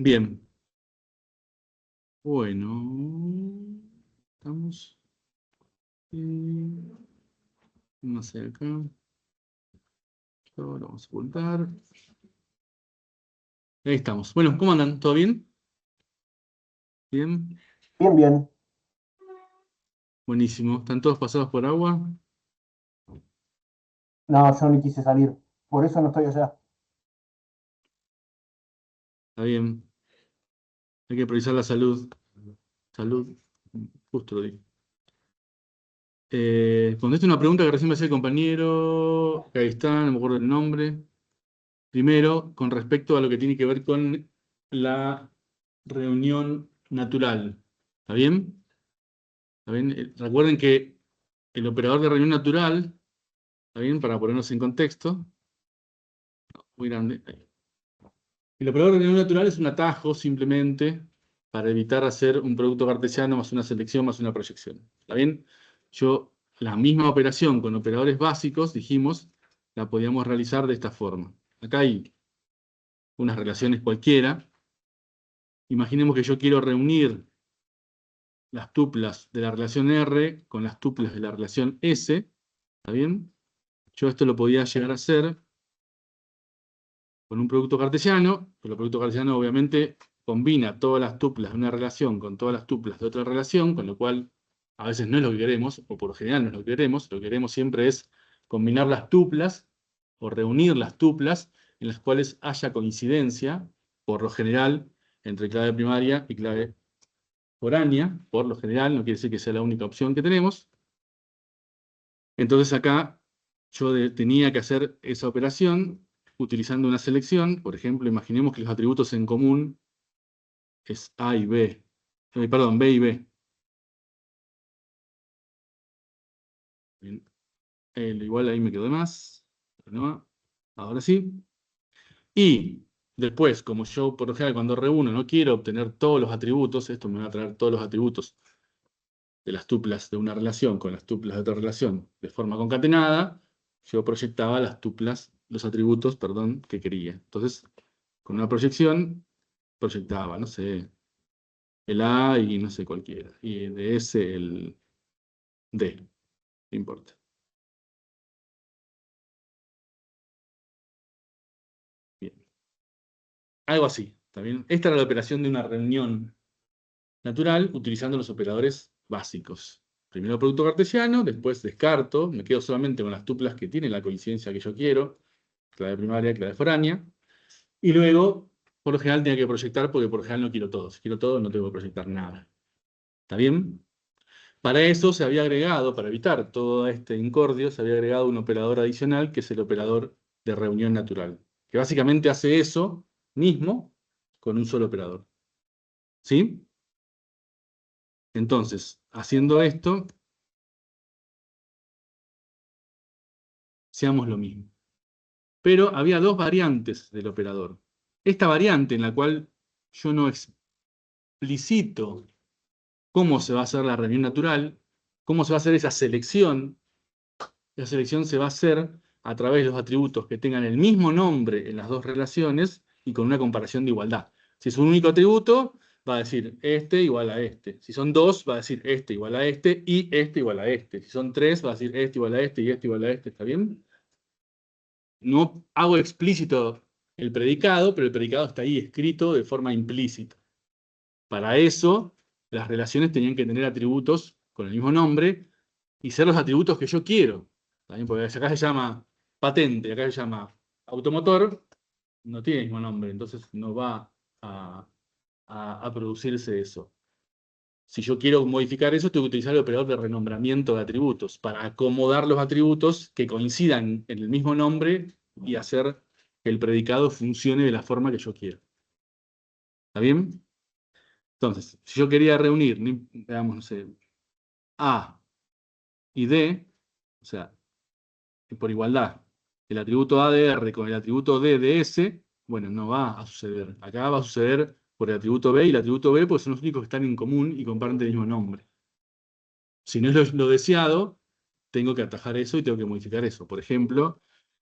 Bien. Bueno. Estamos. Vamos a hacer acá. Ahora vamos a ocultar. Ahí estamos. Bueno, ¿cómo andan? ¿Todo bien? Bien. Bien, bien. Buenísimo. ¿Están todos pasados por agua? No, yo ni quise salir. Por eso no estoy allá. Está bien. Hay que priorizar la salud. Salud. Justo lo dije. Conteste una pregunta que recién me hacía el compañero. Ahí está, no me acuerdo el nombre. Primero, con respecto a lo que tiene que ver con la reunión natural. ¿Está bien? ¿Está bien? Recuerden que el operador de reunión natural, ¿está bien? Para ponernos en contexto, muy grande. Ahí. El operador de reunión natural es un atajo simplemente para evitar hacer un producto cartesiano más una selección más una proyección. ¿Está bien? La misma operación con operadores básicos, dijimos, la podíamos realizar de esta forma. Acá hay unas relaciones cualquiera. Imaginemos que yo quiero reunir las tuplas de la relación R con las tuplas de la relación S. ¿Está bien? Yo esto lo podía llegar a hacer con un producto cartesiano, pero el producto cartesiano obviamente combina todas las tuplas de una relación con todas las tuplas de otra relación, con lo cual a veces no es lo que queremos, o por lo general no es lo que queremos siempre es combinar las tuplas o reunir las tuplas en las cuales haya coincidencia, por lo general, entre clave primaria y clave foránea, por lo general, no quiere decir que sea la única opción que tenemos. Entonces acá yo tenía que hacer esa operación utilizando una selección. Por ejemplo, imaginemos que los atributos en común es A y B. Perdón, B y B. Bien. Igual ahí me quedó de más. ¿No? Ahora sí. Y después, como yo por lo general cuando reúno no quiero obtener todos los atributos, esto me va a traer todos los atributos de las tuplas de una relación con las tuplas de otra relación de forma concatenada, yo proyectaba las tuplas, los atributos, perdón, que quería. Entonces, con una proyección, proyectaba, no sé, el A y no sé cualquiera. Y de ese el D, no importa. Bien. Algo así, ¿está bien? Esta era la operación de una reunión natural utilizando los operadores básicos. Primero producto cartesiano, después descarto, me quedo solamente con las tuplas que tienen la coincidencia que yo quiero, clave primaria, clave foránea, y luego, por lo general, tengo que proyectar porque por lo general no quiero todo. Si quiero todo, no tengo que proyectar nada. ¿Está bien? Para eso se había agregado, para evitar todo este incordio, se había agregado un operador adicional que es el operador de reunión natural, que básicamente hace eso mismo con un solo operador. ¿Sí? Entonces, haciendo esto, seamos lo mismo. Pero había dos variantes del operador. Esta variante en la cual yo no explicito cómo se va a hacer la reunión natural, cómo se va a hacer esa selección. La selección se va a hacer a través de los atributos que tengan el mismo nombre en las dos relaciones y con una comparación de igualdad. Si es un único atributo, va a decir este igual a este. Si son dos, va a decir este igual a este y este igual a este. Si son tres, va a decir este igual a este y este igual a este. ¿Está bien? No hago explícito el predicado, pero el predicado está ahí escrito de forma implícita. Para eso, las relaciones tenían que tener atributos con el mismo nombre y ser los atributos que yo quiero. También porque acá se llama patente, acá se llama automotor, no tiene el mismo nombre, entonces no va a, a producirse eso. Si yo quiero modificar eso, tengo que utilizar el operador de renombramiento de atributos para acomodar los atributos que coincidan en el mismo nombre y hacer que el predicado funcione de la forma que yo quiero. ¿Está bien? Entonces, si yo quería reunir, veamos, no sé, A y D, o sea, por igualdad, el atributo A de R con el atributo D de S, bueno, no va a suceder. Acá va a suceder por el atributo B y el atributo B, pues son los únicos que están en común y comparten el mismo nombre. Si no es lo deseado, tengo que atajar eso y tengo que modificar eso. Por ejemplo,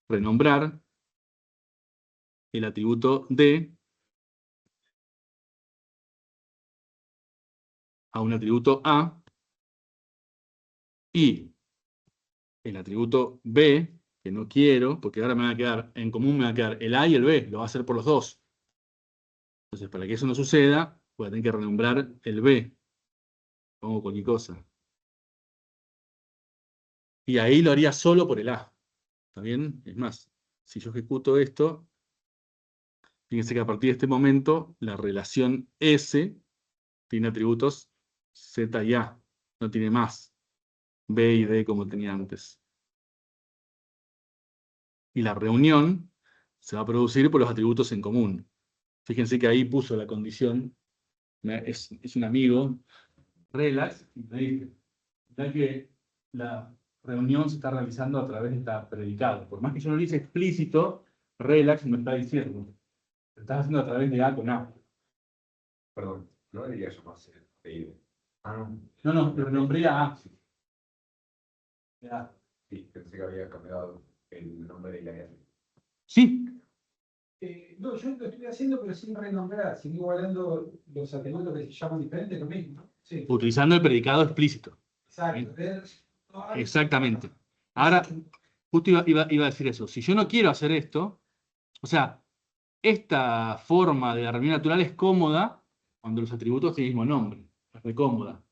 renombrar el atributo D a un atributo A, y el atributo B, que no quiero, porque ahora me va a quedar, en común me va a quedar el A y el B, lo va a hacer por los dos. Entonces, para que eso no suceda, voy a tener que renombrar el B. Pongo cualquier cosa. Y ahí lo haría solo por el A. ¿Está bien? Es más, si yo ejecuto esto, fíjense que a partir de este momento, la relación S tiene atributos Z y A. No tiene más B y D como tenía antes. Y la reunión se va a producir por los atributos en común. Fíjense que ahí puso la condición, es un amigo, relax, y me dice, ya que la reunión se está realizando a través de esta predicado. Por más que yo no lo hice explícito, relax me está diciendo, lo estás haciendo a través de A con A. Perdón, no debería llamarse apellido. Ah, No, lo renombré a A. sí, A. sí, pensé que había cambiado el nombre de la R. Sí, No, yo lo estoy haciendo, pero sin renombrar, sigo igualando los atributos que se llaman diferentes, lo mismo, ¿no? Sí, utilizando el predicado explícito. exacto. Exactamente. Ahora, justo iba a decir eso. Si yo no quiero hacer esto, o sea, esta forma de la reunión natural es cómoda cuando los atributos tienen el mismo nombre. Es re cómoda.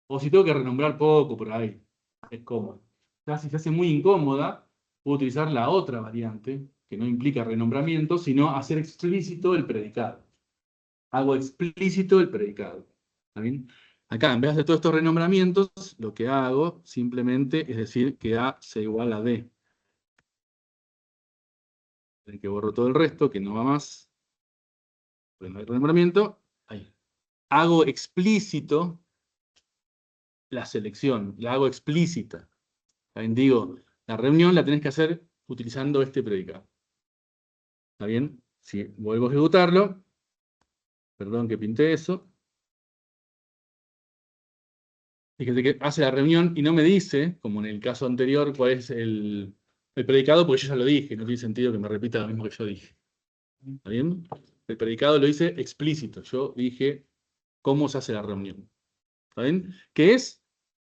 O si tengo que renombrar poco por ahí, es cómodo. Ya si se hace muy incómoda, puedo utilizar la otra variante, que no implica renombramiento, sino hacer explícito el predicado. Hago explícito el predicado. ¿Está bien? Acá, en vez de todos estos renombramientos, lo que hago simplemente es decir que A sea igual a D. Así que borro todo el resto, que no va más. Pues no hay renombramiento. Ahí. Hago explícito la selección. La hago explícita. ¿Está bien? Digo, la reunión la tenés que hacer utilizando este predicado. ¿Está bien? Si vuelvo a ejecutarlo. Perdón que pinté eso. Fíjate que hace la reunión y no me dice, como en el caso anterior, cuál es el predicado, porque yo ya lo dije, no tiene sentido que me repita lo mismo que yo dije. ¿Está bien? El predicado lo hice explícito. Yo dije cómo se hace la reunión. ¿Está bien? Que es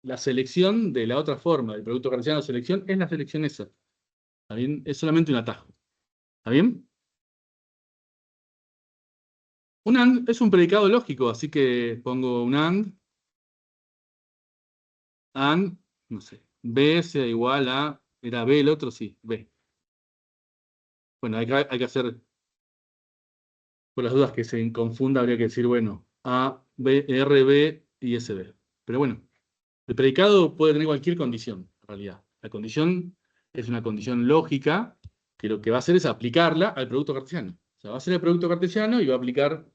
la selección de la otra forma, del producto cartesiano de selección, es la selección esa. ¿Está bien? Es solamente un atajo. ¿Está bien? Un AND es un predicado lógico, así que pongo un AND, no sé, B sea igual a, era B el otro, sí, B. Bueno, hay que hacer, por las dudas que se confunda, habría que decir, bueno, A, B, R, B y S, B. Pero bueno, el predicado puede tener cualquier condición, en realidad. La condición es una condición lógica, que lo que va a hacer es aplicarla al producto cartesiano. O sea, va a ser el producto cartesiano y va a aplicar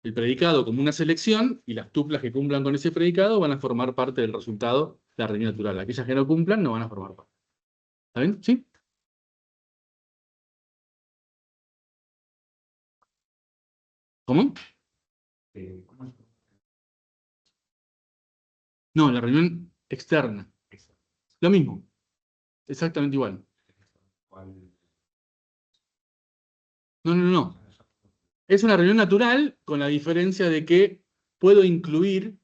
el predicado como una selección, y las tuplas que cumplan con ese predicado van a formar parte del resultado de la reunión natural. Aquellas que no cumplan no van a formar parte. ¿Está bien? ¿Sí? ¿Cómo? ¿Cómo es? No, la reunión externa. Lo mismo. Exactamente igual. ¿Cuál? No. Es una reunión natural con la diferencia de que puedo incluir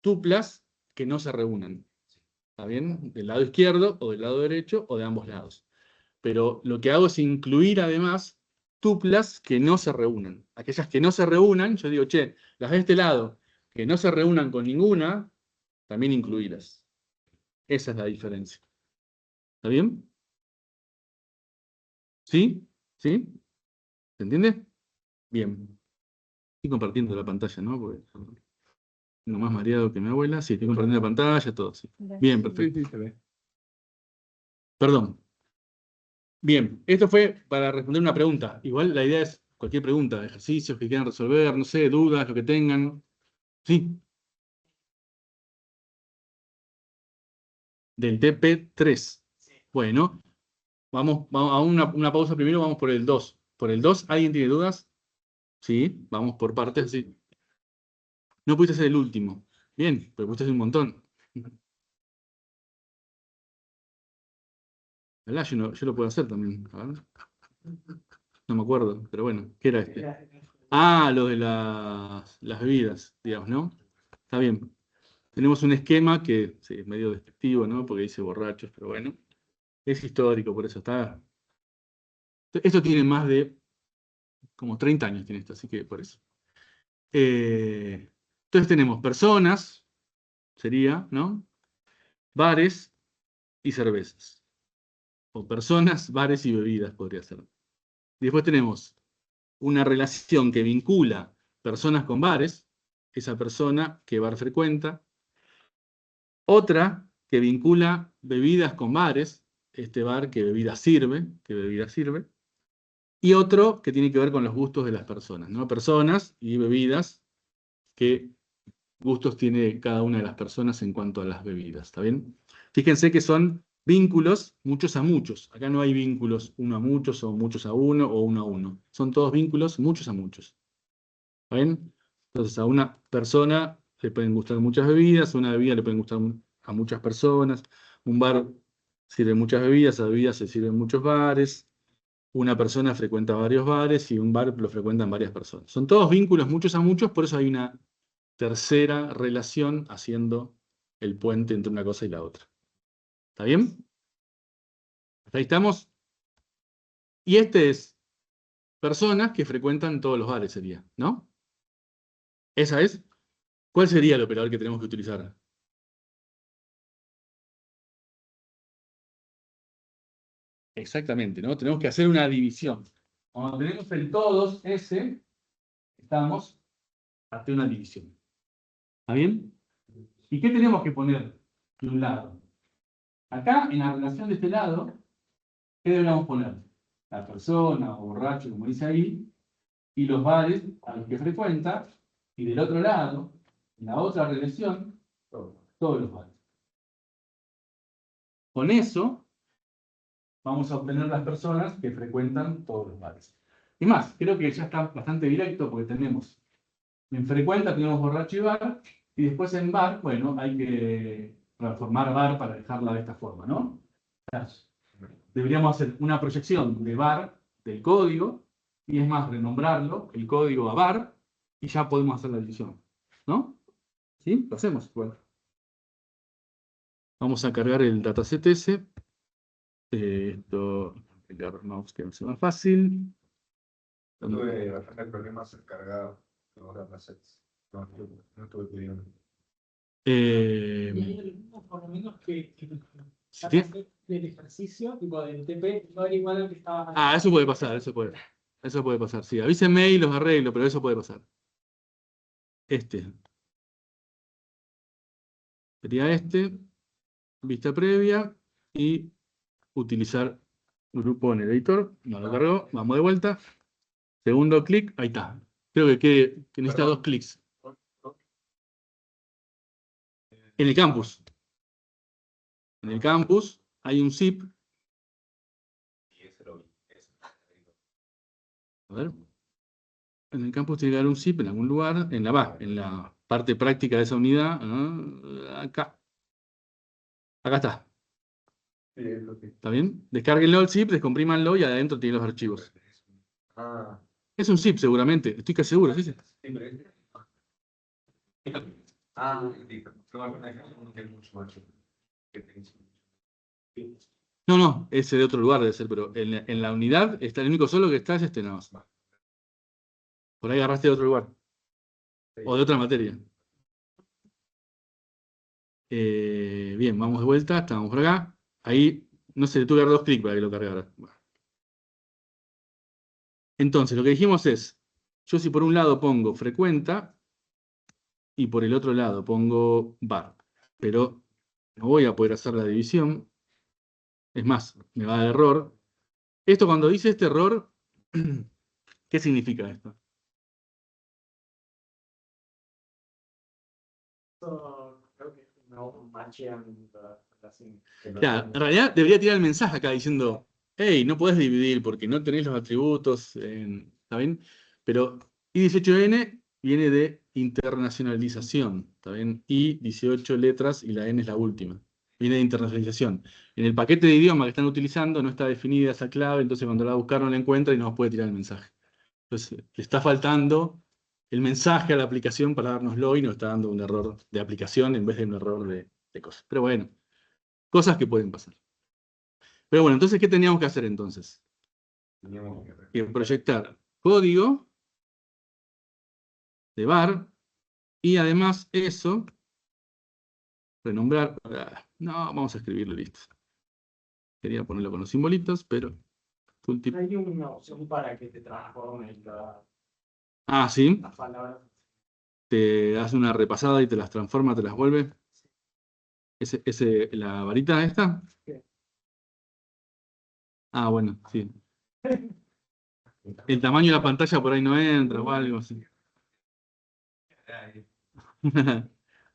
tuplas que no se reúnan. ¿Está bien? Del lado izquierdo o del lado derecho o de ambos lados. Pero lo que hago es incluir además tuplas que no se reúnan. Aquellas que no se reúnan, yo digo, che, las de este lado, que no se reúnan con ninguna, también incluirlas. Esa es la diferencia. ¿Está bien? ¿Sí? ¿Sí? ¿Se entiende? Bien. Estoy compartiendo la pantalla, ¿no? Porque tengo más mareado que mi abuela. Sí, estoy compartiendo la pantalla, todo. Sí. Bien, perfecto. Sí, se ve. Perdón. Bien, esto fue para responder una pregunta. Igual la idea es cualquier pregunta, ejercicios que quieran resolver, no sé, dudas, lo que tengan. Sí, del TP3. Bueno, vamos a una pausa primero, vamos por el 2. ¿Por el 2 alguien tiene dudas? Sí, vamos por partes, sí. No pudiste ser el último. Bien, pero pudiste ser un montón. ¿Verdad? Yo lo puedo hacer también. A ver. No me acuerdo, pero bueno, ¿qué era este? Ah, lo de las bebidas, digamos, ¿no? Está bien. tenemos un esquema que sí, es medio despectivo, ¿no? Porque dice borrachos, pero bueno, es histórico, por eso está. Esto tiene más de como 30 años, tiene esto, así que por eso. Entonces tenemos personas, sería, ¿no? Bares y cervezas. O personas, bares y bebidas, podría ser. Y después tenemos una relación que vincula personas con bares, esa persona que bar frecuenta. Otra que vincula bebidas con bares, este bar que bebida sirve, Y otro que tiene que ver con los gustos de las personas, ¿no? Personas y bebidas, qué gustos tiene cada una de las personas en cuanto a las bebidas, ¿está bien? Fíjense que son vínculos muchos a muchos. Acá no hay vínculos uno a muchos o muchos a uno o uno a uno. Son todos vínculos muchos a muchos. ¿Está bien? Entonces a una persona le pueden gustar muchas bebidas, a una bebida le pueden gustar a muchas personas, un bar sirve muchas bebidas, a bebidas se sirven muchos bares, una persona frecuenta varios bares y un bar lo frecuentan varias personas. Son todos vínculos muchos a muchos, por eso hay una tercera relación haciendo el puente entre una cosa y la otra. ¿Está bien? Hasta ahí estamos. Y este es personas que frecuentan todos los bares, sería, ¿no? Esa es. ¿Cuál sería el operador que tenemos que utilizar? Exactamente, ¿no? Tenemos que hacer una división. Cuando tenemos el todos S, estamos ante una división. ¿Está bien? ¿Y qué tenemos que poner de un lado? Acá, en la relación de este lado, ¿qué deberíamos poner? La persona o borracho, como dice ahí, y los bares a los que frecuenta, y del otro lado, en la otra relación, todos los bares. Con eso, vamos a obtener las personas que frecuentan todos los bares. Y más, creo que ya está bastante directo porque tenemos, en frecuenta tenemos borracho y bar, y después en bar, bueno, hay que transformar bar para dejarla de esta forma, ¿no? Deberíamos hacer una proyección de bar del código, y es más, renombrarlo, el código a bar, y ya podemos hacer la división, ¿no? ¿Sí? Lo hacemos igual. Vamos a cargar el dataset ese. Esto, el mouse que no sea más fácil. Tuve bastante problemas en cargar los datasets. No estuve pudiendo. Y hay algunos, por lo menos, que ¿Sí tiene? hacer del ejercicio, tipo del TP, no era igual al que estaba antes. Eso puede pasar, eso puede pasar, sí. Avísenme y los arreglo, pero eso puede pasar. Sería vista previa, y utilizar grupo en el editor. No lo cargó, vamos de vuelta. Segundo clic, ahí está. Creo que necesita 2 clics. En el campus. En el campus hay un zip. Y ese lo vi. A ver. En el campus tiene que haber un zip en algún lugar, en la parte práctica de esa unidad. Acá. Acá está. Sí, es lo que. ¿Está bien? Descárguenlo el zip, descomprímanlo y adentro tiene los archivos. Ah, Es un zip seguramente, estoy casi seguro, ¿sí? sí, pero este. Ah, listo. No, que es mucho más que tenés. No, ese de otro lugar debe ser, pero en la unidad está el único solo que está es este nada más. Por ahí agarraste de otro lugar. O de otra materia. Bien, vamos de vuelta, estamos por acá. Ahí, no sé, le tuve que dar 2 clics para que lo cargara. Bueno. Entonces, lo que dijimos es, yo si por un lado pongo frecuenta, y por el otro lado pongo bar, pero no voy a poder hacer la división. Es más, me va a dar error. Esto, cuando dice este error, ¿qué significa esto? Creo que no machean así. Claro, en realidad debería tirar el mensaje acá diciendo, hey, no podés dividir porque no tenés los atributos, ¿está bien? Pero I18N viene de internacionalización, ¿está bien? I 18 letras y la N es la última. Viene de internacionalización. En el paquete de idioma que están utilizando no está definida esa clave, entonces cuando la buscar no la encuentra y no nos puede tirar el mensaje. Entonces, le está faltando el mensaje a la aplicación para dárnoslo y nos está dando un error de aplicación en vez de un error de cosas. Pero bueno, cosas que pueden pasar. Pero bueno, entonces, ¿qué teníamos que hacer entonces? Teníamos que Que proyectar código de var y además eso, renombrar. No, vamos a escribirlo, listo. Quería ponerlo con los simbolitos, pero tooltip. Hay una opción para que te transforme Sí, las palabras. te hace una repasada y te las transforma, te las vuelve. ¿La varita esta? Sí. Bueno, sí. El tamaño de la pantalla por ahí no entra o algo así.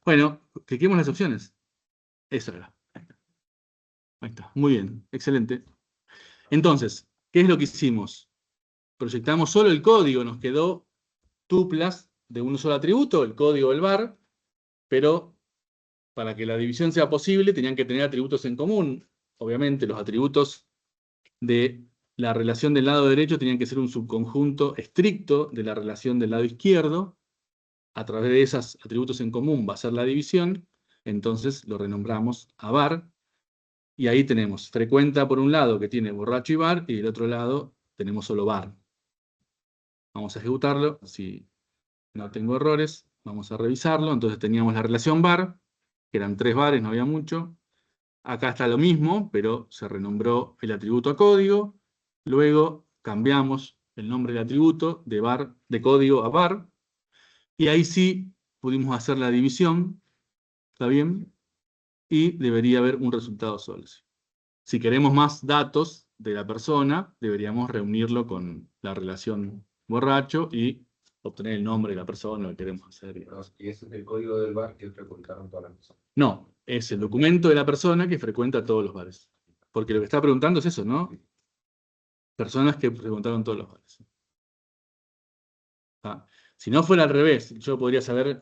Bueno, cliquemos las opciones. Esa era. Ahí está. Muy bien. Excelente. Entonces, ¿qué es lo que hicimos? Proyectamos solo el código. Nos quedó tuplas de un solo atributo, el código del var, pero para que la división sea posible tenían que tener atributos en común. Obviamente, los atributos de la relación del lado derecho tenían que ser un subconjunto estricto de la relación del lado izquierdo. A través de esos atributos en común va a ser la división. Entonces lo renombramos a var. Y ahí tenemos frecuenta por un lado que tiene borracho y var, y del otro lado tenemos solo var. Vamos a ejecutarlo. Si no tengo errores, vamos a revisarlo. Entonces teníamos la relación var, que eran 3 bares, no había mucho. Acá está lo mismo, pero se renombró el atributo a código. Luego cambiamos el nombre del atributo de código a var. Y ahí sí pudimos hacer la división. ¿Está bien? Y debería haber un resultado solo. Si queremos más datos de la persona, deberíamos reunirlo con la relación borracho y obtener el nombre de la persona, lo que queremos hacer. Y ese es el código del bar que frecuentaron todas las personas. No, es el documento de la persona que frecuenta todos los bares. Porque lo que está preguntando es eso, ¿no? Personas que frecuentaron todos los bares. Si no fuera al revés, yo podría saber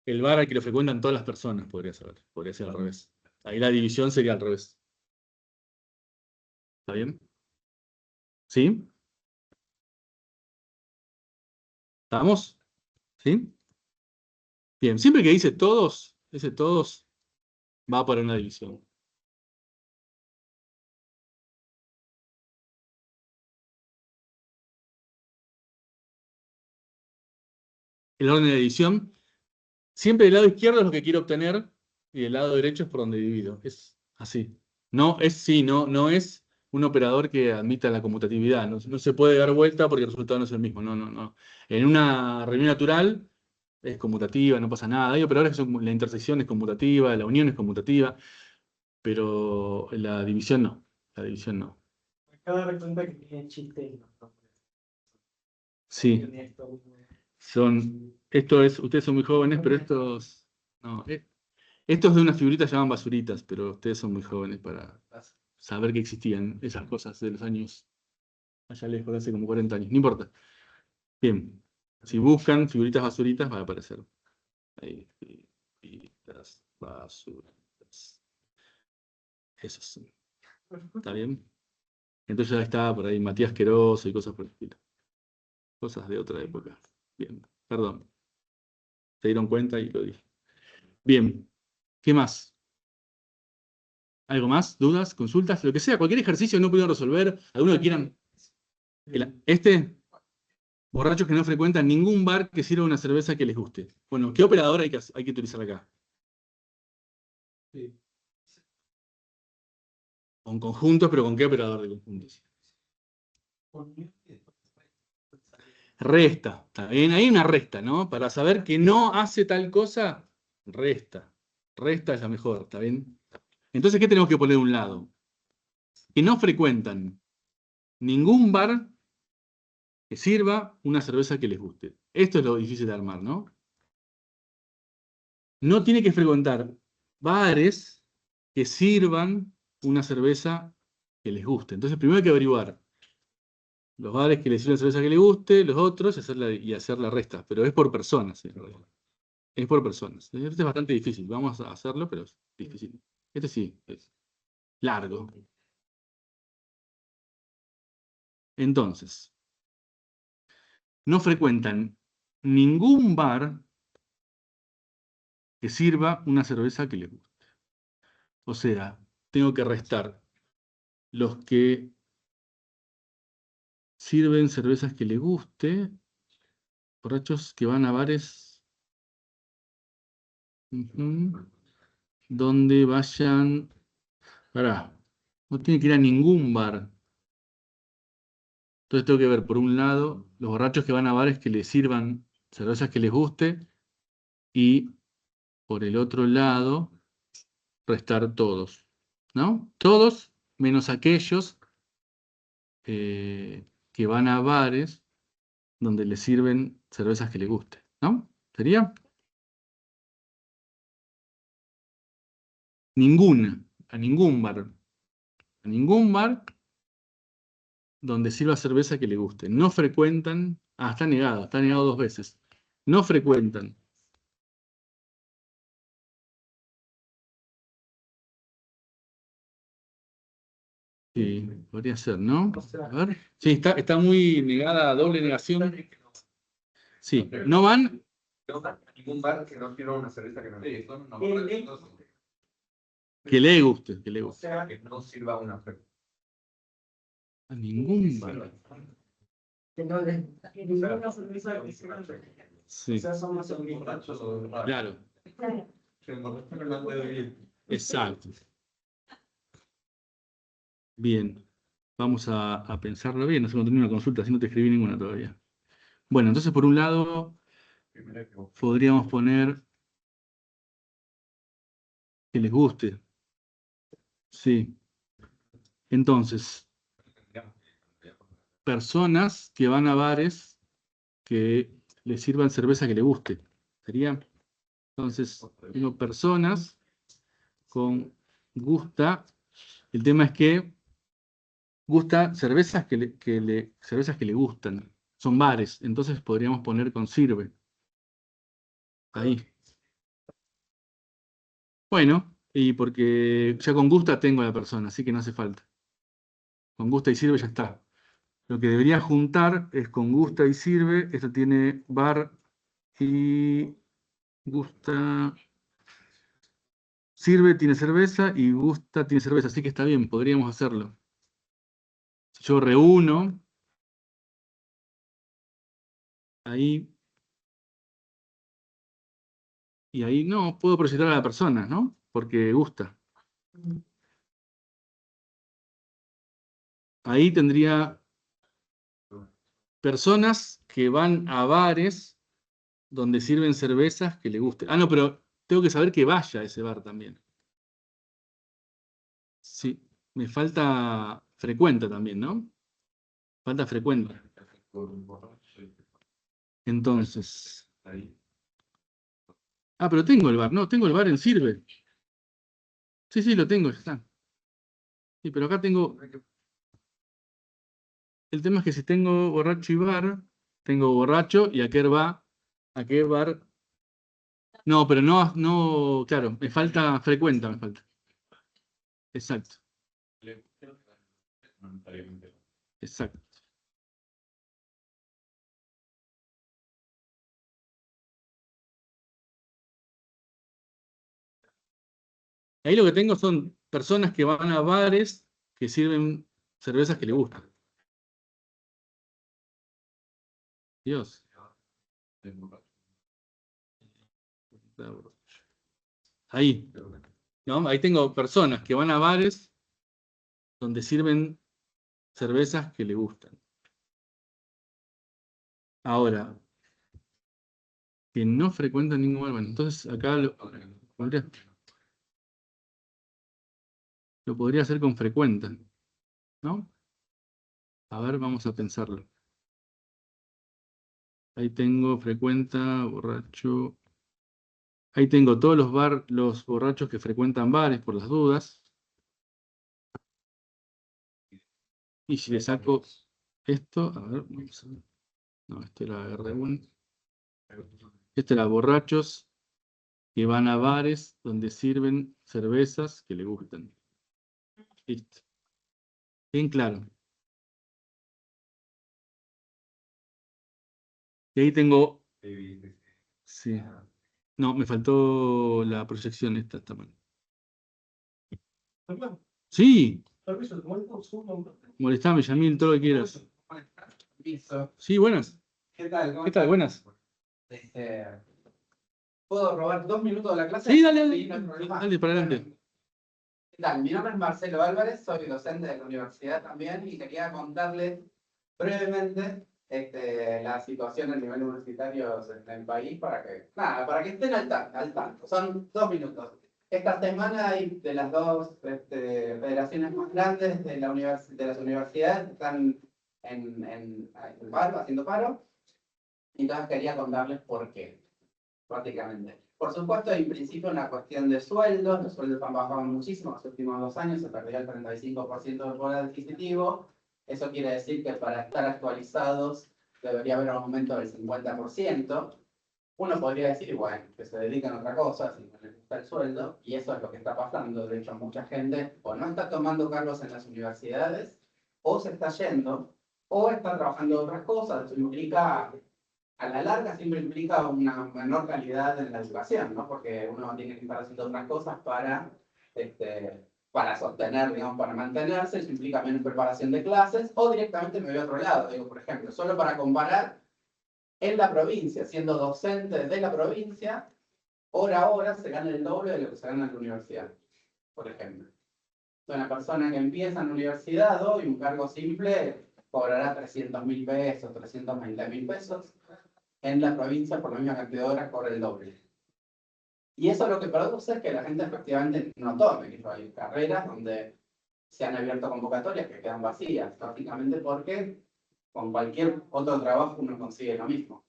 el bar al que lo frecuentan todas las personas, podría saber. Podría ser al revés. Ahí la división sería al revés. ¿Está bien? ¿Sí? ¿Estamos? ¿Sí? Bien, siempre que dice todos, ese todos va para una división. El orden de división, siempre del lado izquierdo es lo que quiero obtener y del lado derecho es por donde divido. Es así. No es no es un operador que admita la conmutatividad. No, no se puede dar vuelta porque el resultado no es el mismo. No, no, no. En una reunión natural es conmutativa, no pasa nada. Hay operadores que son, la intersección es conmutativa, la unión es conmutativa, pero la división no. La división no. Cada recuenta que tiene chiste y no. Sí. Ustedes son muy jóvenes, pero estos, no, estos de unas figuritas llaman basuritas, pero ustedes son muy jóvenes para saber que existían esas cosas de los años, allá lejos, hace como 40 años, no importa. Bien, si buscan figuritas basuritas va a aparecer. Ahí, figuritas basuritas. Esas son. ¿Está bien? Entonces ya está por ahí Matías Queroso y cosas por el estilo. Cosas de otra época. Bien, perdón. Se dieron cuenta y lo dije. Bien, ¿qué más? ¿Algo más? ¿Dudas? ¿Consultas? Lo que sea, cualquier ejercicio no pudieron resolver. ¿Alguno que quieran? Borrachos que no frecuentan ningún bar que sirva una cerveza que les guste. Bueno, ¿qué operador hay que utilizar acá? Sí. Con conjuntos, pero ¿con qué operador de conjuntos? Resta. ¿Está bien? Hay una resta, ¿no? Para saber que no hace tal cosa, resta. Resta es la mejor, ¿está bien? Entonces, ¿qué tenemos que poner de un lado? Que no frecuentan ningún bar que sirva una cerveza que les guste. Esto es lo difícil de armar, ¿no? No tiene que frecuentar bares que sirvan una cerveza que les guste. Entonces, primero hay que averiguar los bares que les sirven cerveza que les guste, los otros, y hacer la resta. Pero es por personas, en realidad. Es por personas. Este es bastante difícil. Vamos a hacerlo, pero es difícil. Este sí, es largo. Entonces, no frecuentan ningún bar que sirva una cerveza que le guste. O sea, tengo que restar los que sirven cervezas que le guste, borrachos que van a bares donde vayan. Pará, no tiene que ir a ningún bar. Entonces tengo que ver, por un lado, los borrachos que van a bares que les sirvan cervezas que les guste, y por el otro lado, restar todos, ¿no? Todos menos aquellos que van a bares donde les sirven cervezas que les guste, ¿no? ¿Sería? Ninguna, a ningún bar donde sirva cerveza que le guste. No frecuentan, está negado 2 veces. No frecuentan. Sí, podría ser, ¿no? A ver. Sí, está muy negada, doble negación. Sí, no van. No va a ningún bar que no sirva una cerveza que no le guste. Que le guste, que le O guste. sea, que no sirva una cerveza. A ningún bar. Que no le. Ninguna cerveza que se Sí, O sea, son más Borrachos o borrachos. claro, Se emborracharon antes de ir. exacto. Bien, vamos a pensarlo bien. No sé cuándo termino una consulta, así no te escribí ninguna todavía. Bueno, entonces por un lado Primero que vos. podríamos poner que les guste. Sí. Entonces, personas que van a bares que les sirvan cerveza que les guste. Sería, entonces, tengo personas con gusta. El tema es que gusta cervezas cervezas que le gustan. Son bares, entonces podríamos poner con sirve. Ahí. Bueno, y porque ya con gusta tengo a la persona, así que no hace falta. Con gusta y sirve ya está. Lo que debería juntar es con gusta y sirve. Esto tiene bar y gusta. Sirve tiene cerveza y gusta tiene cerveza, así que está bien, podríamos hacerlo. Si yo reúno ahí, y ahí no, puedo proyectar a la persona, ¿no? Porque gusta. Ahí tendría personas que van a bares donde sirven cervezas que le guste. Ah, no, pero tengo que saber que vaya a ese bar también. Sí, me falta frecuenta también, ¿no? Falta frecuenta. Entonces. Ah, pero tengo el bar, no, tengo el bar en sirve. Sí, sí, lo tengo, ya está. Sí, pero acá tengo. El tema es que si tengo borracho y bar, tengo borracho y a qué bar. No, pero no, claro, me falta frecuenta, me falta. Exacto, exacto. Ahí lo que tengo son personas que van a bares que sirven cervezas que le gustan. Dios. Ahí. ¿No? Ahí tengo personas que van a bares donde sirven cervezas que le gustan. Ahora, que no frecuentan ningún bar. Bueno, entonces acá lo podría hacer con frecuenta, ¿no? A ver, vamos a pensarlo. Ahí tengo frecuenta, borracho. Ahí tengo todos los borrachos que frecuentan bares por las dudas. Y si le saco esto, a ver, vamos a ver. No, este era R1. Este era borrachos que van a bares donde sirven cervezas que le gustan. Listo. Bien claro. Y ahí tengo Sí. No, me faltó la proyección esta. Está mal. Sí, molestame, Yamil, todo lo que quieras. Listo. Sí, buenas. ¿Qué tal? ¿Cómo ¿Qué tal? están? Buenas. ¿Puedo robar 2 minutos de la clase? Sí, dale, dale. Sí, no hay problema. Dale, para adelante. Bueno, ¿qué tal? Mi nombre es Marcelo Álvarez, soy docente de la universidad también y quería contarles brevemente la situación a nivel universitario en el país para que estén al tanto. Son 2 minutos. Esta semana hay de las dos federaciones más grandes de las universidades están en paro, haciendo paro. Entonces quería contarles por qué, prácticamente. Por supuesto, en principio una cuestión de sueldos, los sueldos han bajado muchísimo en los últimos 2 años, se perdió el 35% del poder adquisitivo. Eso quiere decir que para estar actualizados debería haber un aumento del 50%. Uno podría decir, bueno, que se dedican a otra cosa, si no les gusta el sueldo, y eso es lo que está pasando. De hecho, mucha gente o no está tomando cargos en las universidades, o se está yendo, o está trabajando en otras cosas. Eso implica, a la larga, siempre implica una menor calidad en la educación, ¿no? Porque uno tiene que estar haciendo otras cosas para sostener, digamos, para mantenerse. Eso implica menos preparación de clases, o directamente me voy a otro lado. Digo, por ejemplo, solo para comparar, en la provincia, siendo docente de la provincia, hora a hora se gana el doble de lo que se gana en la universidad, por ejemplo. Una persona que empieza en la universidad hoy, un cargo simple, cobrará 300.000 pesos, 320.000 pesos. En la provincia, por la misma cantidad de horas, cobra el doble. Y eso lo que produce es que la gente efectivamente no tome. Hay carreras donde se han abierto convocatorias que quedan vacías, prácticamente porque con cualquier otro trabajo uno consigue lo mismo.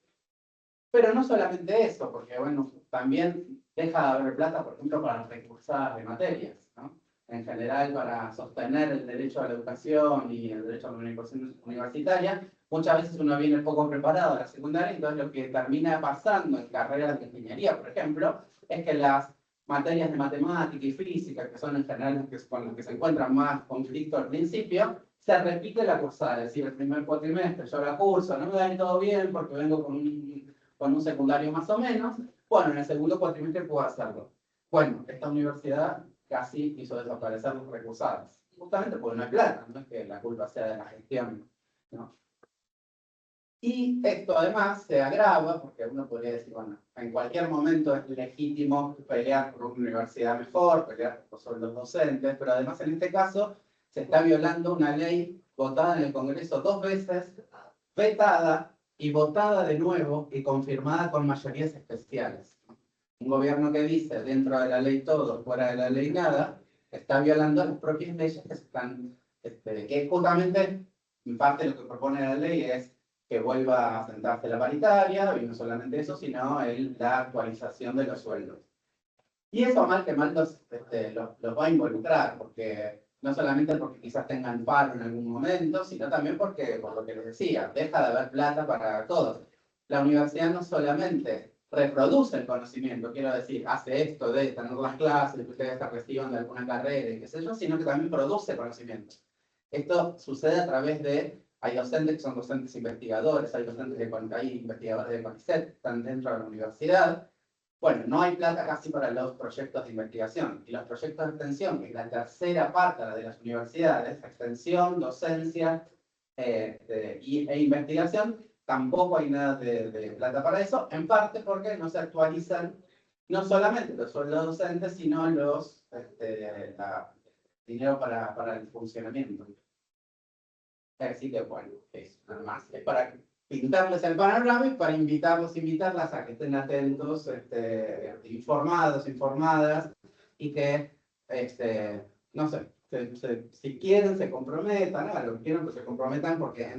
Pero no solamente eso, porque bueno, también deja de haber plata, por ejemplo, para recursar de materias, ¿no? En general, para sostener el derecho a la educación y el derecho a la educación universitaria, muchas veces uno viene poco preparado a la secundaria, entonces lo que termina pasando en carreras de ingeniería, por ejemplo, es que las materias de matemática y física, que son en general las que, con las que se encuentran más conflicto al principio, se repite la cursada. Es decir, el primer cuatrimestre yo la curso, no me da todo bien porque vengo con un secundario más o menos. Bueno, en el segundo cuatrimestre puedo hacerlo. Bueno, esta universidad casi hizo desaparecer los recursados. Justamente porque no hay plata, no es que la culpa sea de la gestión, ¿no? Y esto además se agrava, porque uno podría decir, bueno, en cualquier momento es legítimo pelear por una universidad mejor, pelear por sueldos docentes, pero además en este caso se está violando una ley votada en el Congreso 2 veces, vetada y votada de nuevo y confirmada con mayorías especiales. Un gobierno que dice dentro de la ley todo, fuera de la ley nada, está violando las propias leyes que están, que justamente en parte lo que propone la ley es que vuelva a sentarse la paritaria, y no solamente eso, sino la actualización de los sueldos. Y eso mal que mal los va a involucrar, porque no solamente porque quizás tengan paro en algún momento, sino también porque, por lo que les decía, deja de haber plata para todos. La universidad no solamente reproduce el conocimiento, quiero decir, hace esto de tener las clases, que ustedes reciban de alguna carrera y qué sé yo, sino que también produce conocimiento. Esto sucede a través de, hay docentes que son docentes investigadores, hay docentes de hay investigadores de CONICET, que están dentro de la universidad. Bueno, no hay plata casi para los proyectos de investigación. Y los proyectos de extensión, que es la tercera parte de las universidades, extensión, docencia e investigación, tampoco hay nada de plata para eso, en parte porque no se actualizan no solamente los sueldos docentes, sino los dinero para el funcionamiento. Así que bueno, es nada más. Es para pintarles el panorama y para invitarlas a que estén atentos, informados, informadas, y que, no sé, si quieren se comprometan, lo que quieran, pues se comprometan, porque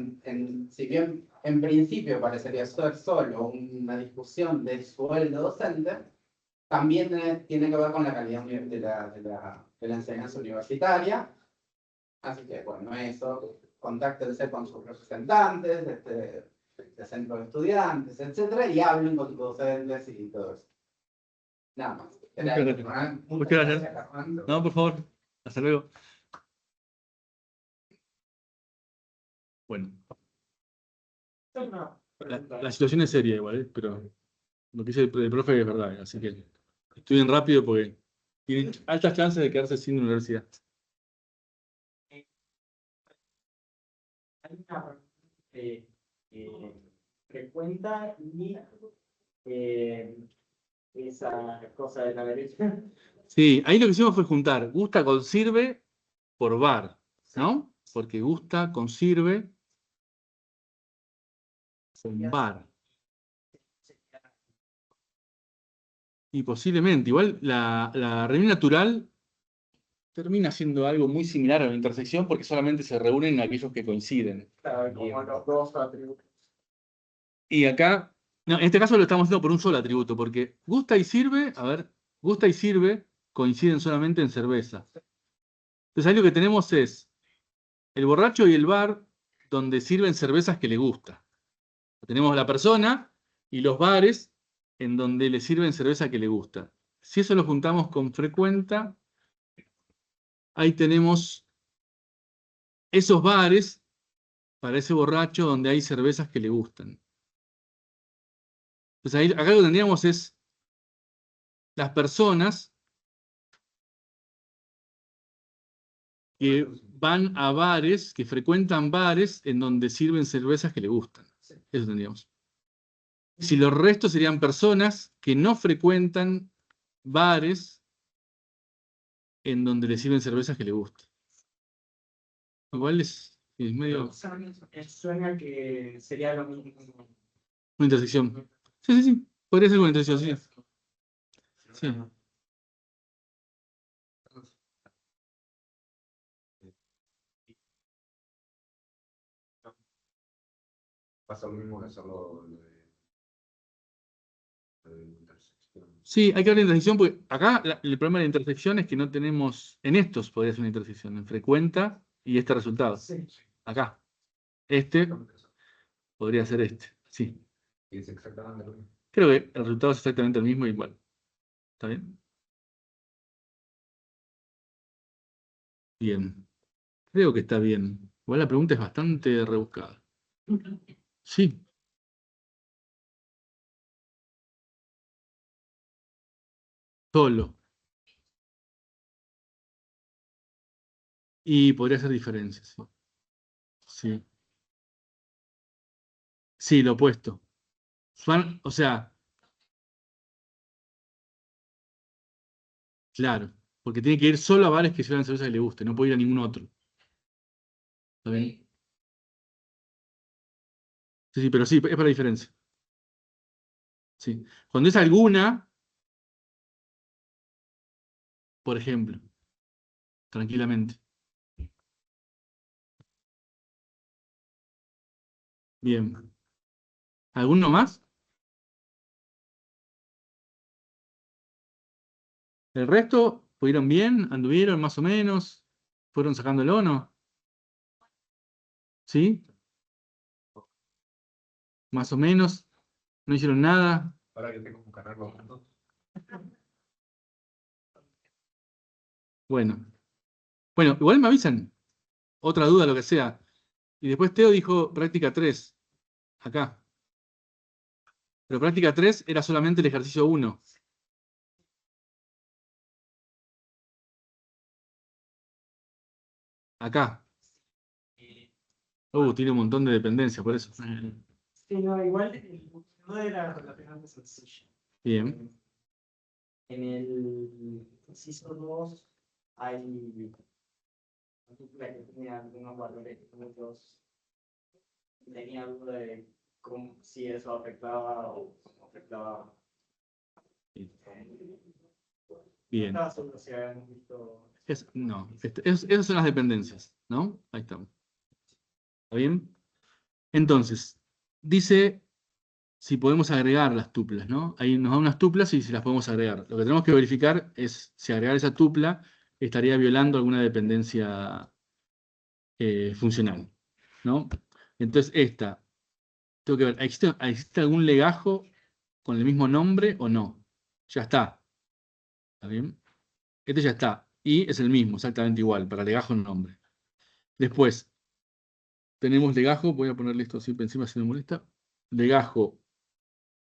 si bien en principio parecería ser solo una discusión del sueldo docente, también tiene que ver con la calidad de la enseñanza universitaria. Así que bueno, eso, contáctense con sus representantes, de centros de estudiantes, etcétera, y hablen con sus docentes y todo eso. Nada más. Muchas gracias. Armando. No, por favor. Hasta luego. Bueno. La situación es seria igual, pero lo que dice el profe es verdad, así que estudien rápido porque tienen altas chances de quedarse sin universidad. Hay una frecuenta y esa cosa de la derecha. Sí, ahí lo que hicimos fue juntar gusta con sirve por bar, ¿no? Porque gusta con sirve con bar. Y posiblemente, igual la reunión natural termina siendo algo muy similar a la intersección porque solamente se reúnen aquellos que coinciden. Como los dos atributos. Y acá, no, en este caso lo estamos haciendo por un solo atributo, porque gusta y sirve, a ver, gusta y sirve coinciden solamente en cerveza. Entonces ahí lo que tenemos es el borracho y el bar donde sirven cervezas que le gusta. Tenemos la persona y los bares en donde le sirven cerveza que le gusta. Si eso lo juntamos con frecuenta, ahí tenemos esos bares para ese borracho donde hay cervezas que le gustan. Entonces ahí, acá lo que tendríamos es las personas que van a bares, que frecuentan bares en donde sirven cervezas que le gustan. Eso tendríamos. Si los restos serían personas que no frecuentan bares en donde le sirven cervezas que le gustan. Igual es medio Suena que sería lo mismo. una intersección. Sí, sí, sí. Podría ser una intersección, sí. Sí. Pasa lo mismo que hacerlo lo de intersección. Sí, hay que ver la intersección porque acá el problema de la intersección es que no tenemos. En estos podría ser una intersección, en frecuenta y este resultado. Sí. Acá. Este podría ser este. Sí. Y es exactamente lo mismo. Creo que el resultado es exactamente el mismo igual. ¿Está bien? Bien. Creo que está bien. Igual la pregunta es bastante rebuscada. Sí. Solo. Y podría ser diferencias. Sí. Sí. Sí, lo opuesto. O sea, claro. Porque tiene que ir solo a bares que sirvan cerveza que le guste. No puede ir a ningún otro. ¿Está bien? Sí, sí, pero sí, es para diferencia. Sí. Cuando es alguna, por ejemplo, tranquilamente. Bien. ¿Alguno más? ¿El resto pudieron bien? ¿Anduvieron más o menos? ¿Fueron sacándolo o no? ¿Sí? ¿Más o menos? ¿No hicieron nada? Ahora que tengo que cargar los puntos. Bueno. Bueno, igual me avisan. Otra duda, lo que sea. Y después Teo dijo práctica 3. Acá. Pero práctica 3 era solamente el ejercicio 1. Acá. Tiene un montón de dependencias, por eso. Sí, no, igual no era relativamente sencillo. Bien. En el inciso 2 hay una dupla que tenía algunos valores juntos. Tenía duda de si eso afectaba o no afectaba. Bien. No estaba seguro si habíamos visto. No, esas son las dependencias, ¿no? Ahí estamos. ¿Está bien? Entonces, dice si podemos agregar las tuplas, ¿no? Ahí nos da unas tuplas y si las podemos agregar. Lo que tenemos que verificar es si agregar esa tupla estaría violando alguna dependencia funcional, ¿no? Entonces, tengo que ver, ¿existe algún legajo con el mismo nombre o no? Ya está. ¿Está bien? Este ya está. Y es el mismo, exactamente igual, para legajo el nombre. Después, tenemos legajo, voy a ponerle esto así por encima si me molesta. legajo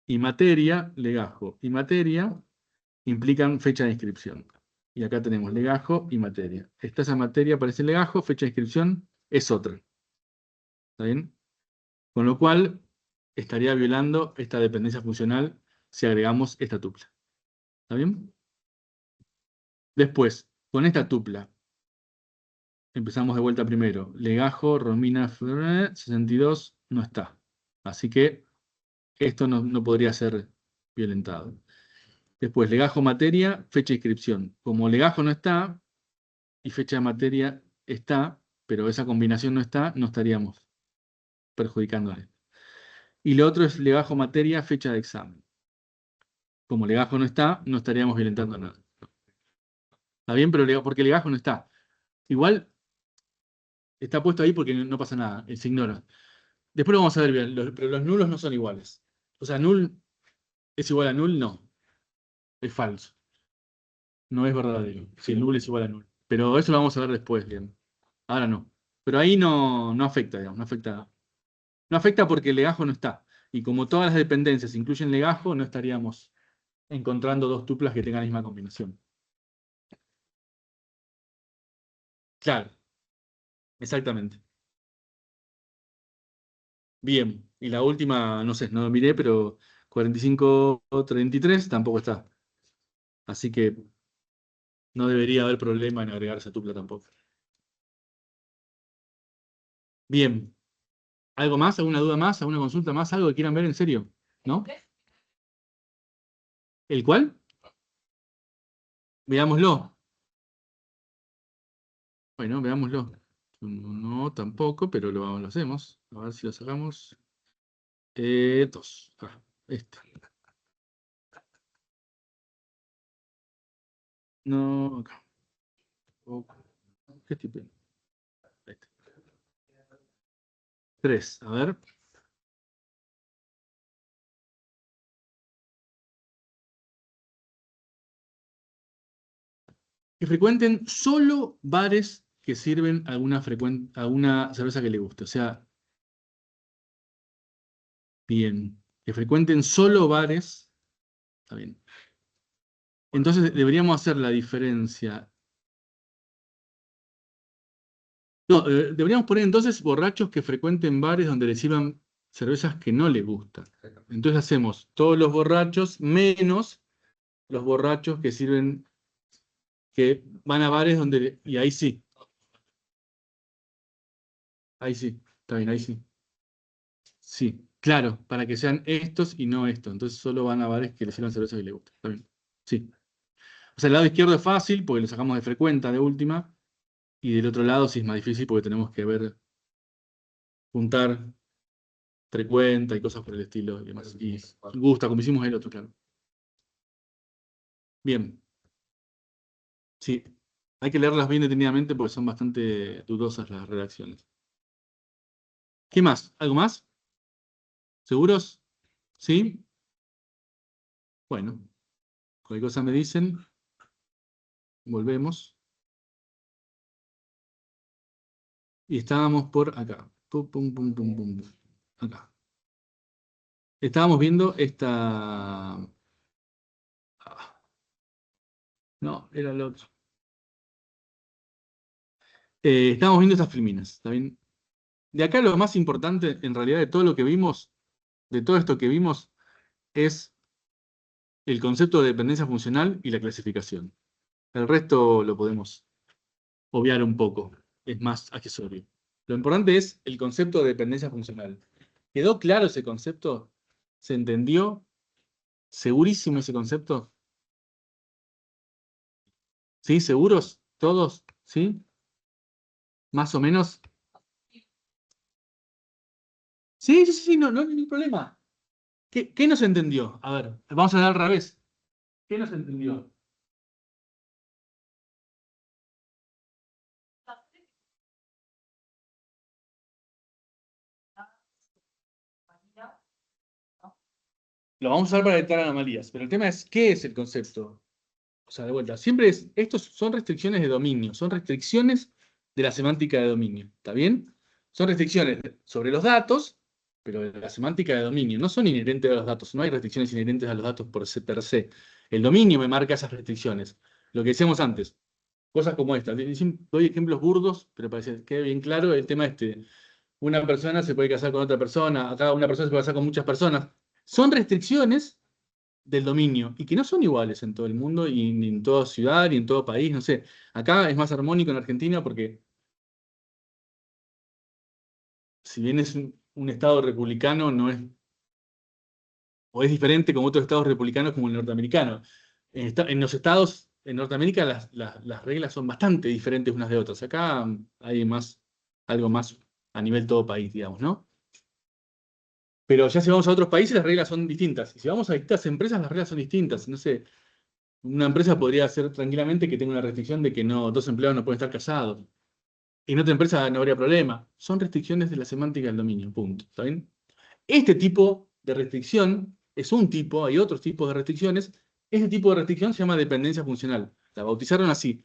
y materia implican fecha de inscripción. Y acá tenemos legajo y materia. Está esa materia, aparece el legajo, fecha de inscripción es otra. ¿Está bien? Con lo cual, estaría violando esta dependencia funcional si agregamos esta tupla. ¿Está bien? Después, con esta tupla, empezamos de vuelta primero. Legajo, Romina, 62, no está. Así que esto no podría ser violentado. Después, legajo, materia, fecha de inscripción. Como legajo no está, y fecha de materia está, pero esa combinación no está, no estaríamos perjudicándole. Y lo otro es legajo, materia, fecha de examen. Como legajo no está, no estaríamos violentando nada. ¿Está bien? Pero porque legajo no está. Igual está puesto ahí porque no pasa nada, se ignora. Después lo vamos a ver bien, pero los nulos no son iguales. O sea, null es igual a null, no. Es falso. No es verdadero. Si el null es igual a null. Pero eso lo vamos a ver después, bien. Ahora no. Pero ahí no afecta, digamos, no afecta. No afecta porque el legajo no está. Y como todas las dependencias incluyen legajo, no estaríamos encontrando dos tuplas que tengan la misma combinación. Claro. Exactamente. Bien. Y la última, no sé, no lo miré, pero 45-33 tampoco está. Así que no debería haber problema en agregar esa tupla tampoco. Bien. ¿Algo más? ¿Alguna duda más? ¿Alguna consulta más? ¿Algo que quieran ver en serio? ¿No? ¿El cuál? Veámoslo. Bueno, veámoslo. No, tampoco, pero lo hacemos. A ver si lo sacamos. 2. Este. No, acá. ¿Qué tipo? Este. 3, a ver. Que frecuenten solo bares que sirven alguna cerveza que le guste. O sea, bien. Que frecuenten solo bares. Está bien. Entonces deberíamos hacer la diferencia. No, deberíamos poner entonces borrachos que frecuenten bares donde les sirvan cervezas que no les gustan. Entonces hacemos todos los borrachos menos los borrachos que sirven, que van a bares donde... Y ahí sí. Ahí sí. Está bien, ahí sí. Sí, claro, para que sean estos y no estos. Entonces solo van a bares que les sirvan cervezas que les gustan. Está bien. Sí. O sea, el lado izquierdo es fácil porque lo sacamos de frecuenta de última. Y del otro lado sí es más difícil porque tenemos que ver, juntar frecuenta y cosas por el estilo y demás. Y gusta, como hicimos el otro, claro. Bien. Sí. Hay que leerlas bien detenidamente porque son bastante dudosas las redacciones. ¿Qué más? ¿Algo más? ¿Seguros? ¿Sí? Bueno. Cualquier cosa me dicen. Volvemos. Y estábamos por acá. Pum, pum, pum, pum, pum. Acá. Estábamos viendo esta... No, era el otro. Estábamos viendo estas filminas. ¿Está bien? De acá lo más importante, en realidad, de todo lo que vimos, de todo esto que vimos, es el concepto de dependencia funcional y la clasificación. El resto lo podemos obviar un poco. Es más accesorio. Lo importante es el concepto de dependencia funcional. ¿Quedó claro ese concepto? ¿Se entendió? ¿Segurísimo ese concepto? ¿Sí? ¿Seguros? ¿Todos? ¿Sí? ¿Más o menos? Sí, sí, sí, no hay ningún problema. ¿Qué no se entendió? A ver, vamos a dar al revés. ¿Qué no se entendió? Lo vamos a usar para detectar anomalías, pero el tema es, ¿qué es el concepto? O sea, de vuelta, siempre estos son restricciones de dominio, son restricciones de la semántica de dominio, ¿está bien? Son restricciones sobre los datos pero la semántica de dominio no son inherentes a los datos, no hay restricciones inherentes a los datos per se. El dominio me marca esas restricciones. Lo que decíamos antes, cosas como esta. Doy ejemplos burdos, pero para que quede bien claro el tema este. Una persona se puede casar con otra persona, acá una persona se puede casar con muchas personas. Son restricciones del dominio y que no son iguales en todo el mundo y ni en toda ciudad ni en todo país, no sé. Acá es más armónico en Argentina porque si bien es un estado republicano, no es, o es diferente como otros estados republicanos como el norteamericano. En los estados, en Norteamérica, las reglas son bastante diferentes unas de otras. Acá hay algo más a nivel todo país, digamos, ¿no? Pero ya si vamos a otros países, las reglas son distintas. Y si vamos a distintas empresas, las reglas son distintas. No sé, una empresa podría hacer tranquilamente que tenga una restricción de que dos empleados no pueden estar casados. En otra empresa no habría problema. Son restricciones de la semántica del dominio, punto. ¿Está bien? Este tipo de restricción es un tipo, hay otros tipos de restricciones. Este tipo de restricción se llama dependencia funcional. La bautizaron así.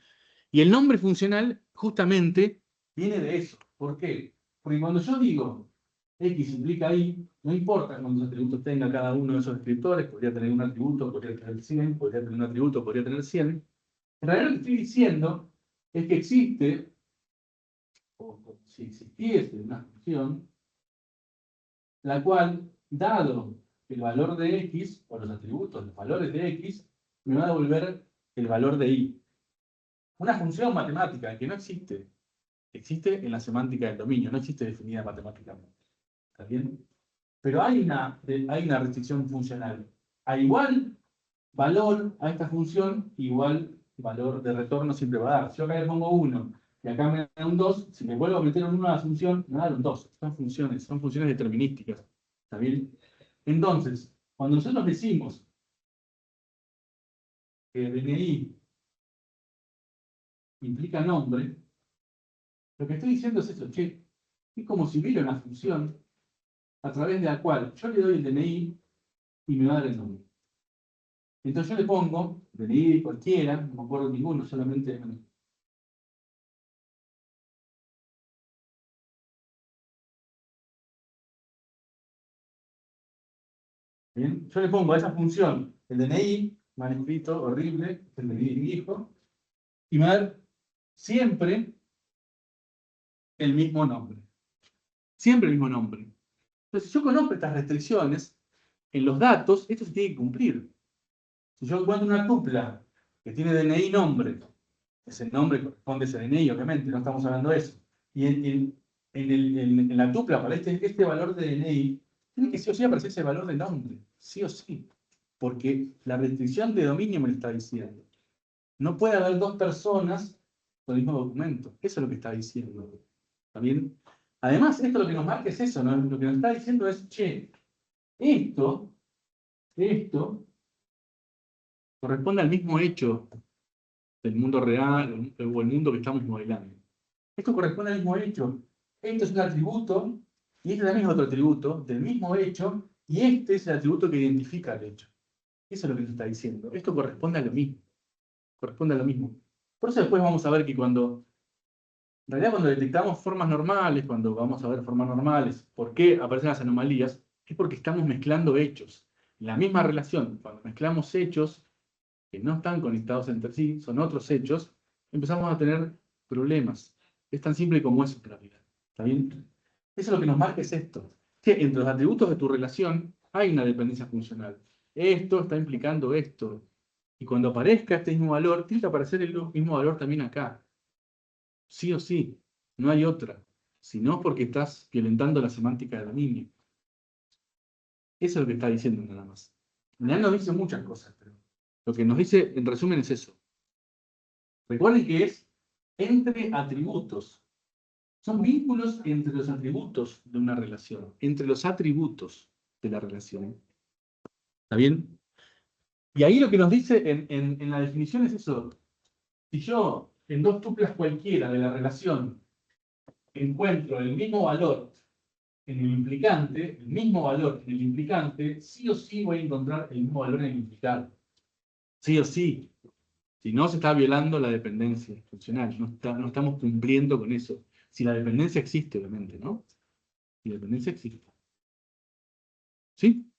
Y el nombre funcional justamente viene de eso. ¿Por qué? Porque cuando yo digo X implica Y, no importa cuántos atributos tenga cada uno de esos descriptores, podría tener un atributo, podría tener 100, podría tener un atributo, podría tener 100. En realidad lo que estoy diciendo es que existe, o si existiese una función, la cual, dado el valor de X, o los atributos, los valores de X, me va a devolver el valor de Y. Una función matemática que no existe. Existe en la semántica del dominio, no existe definida matemáticamente. ¿Está bien? Pero hay una restricción funcional. A igual valor a esta función, igual valor de retorno siempre va a dar. Si yo acá le pongo 1 y acá me da un 2, si me vuelvo a meter un 1 a la función, me va a dar un 2. Son funciones determinísticas. ¿Está bien? Entonces, cuando nosotros decimos que DNI implica nombre, lo que estoy diciendo es esto, che, es como si hubiera una función a través de la cual yo le doy el DNI y me va a dar el nombre. Entonces yo le pongo DNI cualquiera, no me acuerdo ninguno, solamente... Bien, yo le pongo a esa función el DNI, mal escrito, horrible, el DNI de mi hijo, y me va a dar siempre el mismo nombre. Siempre el mismo nombre. Entonces, si yo conozco estas restricciones, en los datos, esto se tiene que cumplir. Si yo encuentro una tupla que tiene DNI nombre, ese nombre corresponde a ese DNI, obviamente, no estamos hablando de eso. Y en la tupla, para este valor de DNI, tiene que sí o sí aparecer ese valor de nombre, sí o sí. Porque la restricción de dominio me lo está diciendo. No puede haber dos personas con el mismo documento. Eso es lo que está diciendo. ¿Está bien? Además, esto lo que nos marca es eso, ¿no? Lo que nos está diciendo es, che, esto corresponde al mismo hecho del mundo real o el mundo que estamos modelando. Esto corresponde al mismo hecho. Esto es un atributo y este también es otro atributo del mismo hecho y este es el atributo que identifica el hecho. Eso es lo que nos está diciendo. Esto corresponde a lo mismo. Corresponde a lo mismo. Por eso después vamos a ver que en realidad cuando detectamos formas normales, cuando vamos a ver formas normales, ¿por qué aparecen las anomalías? Es porque estamos mezclando hechos. En la misma relación, cuando mezclamos hechos que no están conectados entre sí, son otros hechos, empezamos a tener problemas. Es tan simple como eso en realidad. ¿Está bien? Eso es lo que nos marca es esto. Que entre los atributos de tu relación hay una dependencia funcional. Esto está implicando esto. Y cuando aparezca este mismo valor, tiene que aparecer el mismo valor también acá. Sí o sí. No hay otra. Si no, porque estás violentando la semántica del dominio. Eso es lo que está diciendo nada más. En realidad nos dice muchas cosas, pero lo que nos dice en resumen es eso. Recuerden que es entre atributos. Son vínculos entre los atributos de una relación. Entre los atributos de la relación. ¿Está bien? Y ahí lo que nos dice en la definición es eso. Si yo en dos tuplas cualquiera de la relación encuentro el mismo valor en el implicante, el mismo valor en el implicante, sí o sí voy a encontrar el mismo valor en el implicado. Sí o sí. Si no, se está violando la dependencia funcional. No estamos cumpliendo con eso. Si la dependencia existe, obviamente, ¿no? Si la dependencia existe. ¿Sí?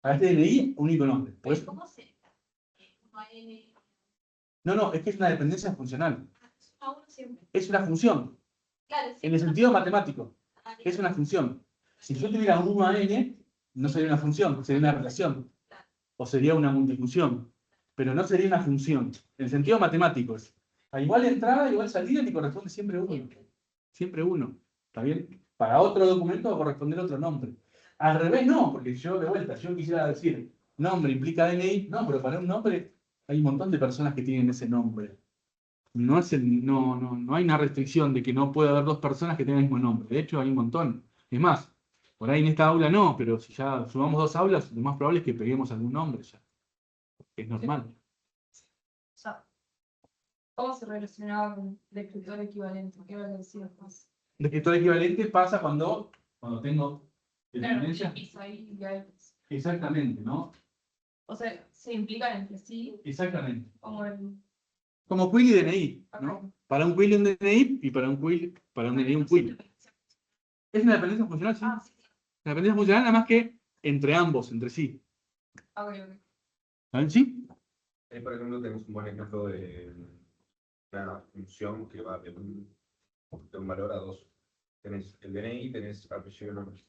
A este DNI, único nombre. Pues, ¿Cómo se? Una N. no, es que es una dependencia funcional. A uno siempre. Es una función, Claro, sí. en el sentido matemático. Es una función. Si yo tuviera un 1 a n, no sería una función, sería una relación. O sería una multifunción. Pero no sería una función. En el sentido matemático es. A igual entrada, igual salida, le corresponde siempre uno. Siempre uno. ¿Está bien? Para otro documento va a corresponder otro nombre. Al revés no, porque yo de vuelta, yo quisiera decir nombre implica DNI, no, pero para un nombre hay un montón de personas que tienen ese nombre. No hay una restricción de que no puede haber dos personas que tengan el mismo nombre. De hecho, hay un montón. Es más, por ahí en esta aula no, pero si ya sumamos dos aulas, lo más probable es que peguemos algún nombre ya. Es normal. O sea, ¿cómo se relacionaba con descriptor equivalente? ¿Qué vas a decir más? Descriptor equivalente pasa cuando tengo Claro, dependencias. X ahí y hay. Exactamente, ¿no? O sea, se implican entre sí, Exactamente. como el. Como quill y DNI, ¿no? Ok. Para un quill un DNI y para un DNI un quill. Es una dependencia funcional, sí. Ah, sí. Una dependencia funcional nada más que entre ambos, entre sí. Ah, ok. ¿Saben? ¿Sí? Ahí, por ejemplo, tenemos un buen ejemplo de una función que va de un valor a dos. Tenés el DNI, tenés apellido y nombre.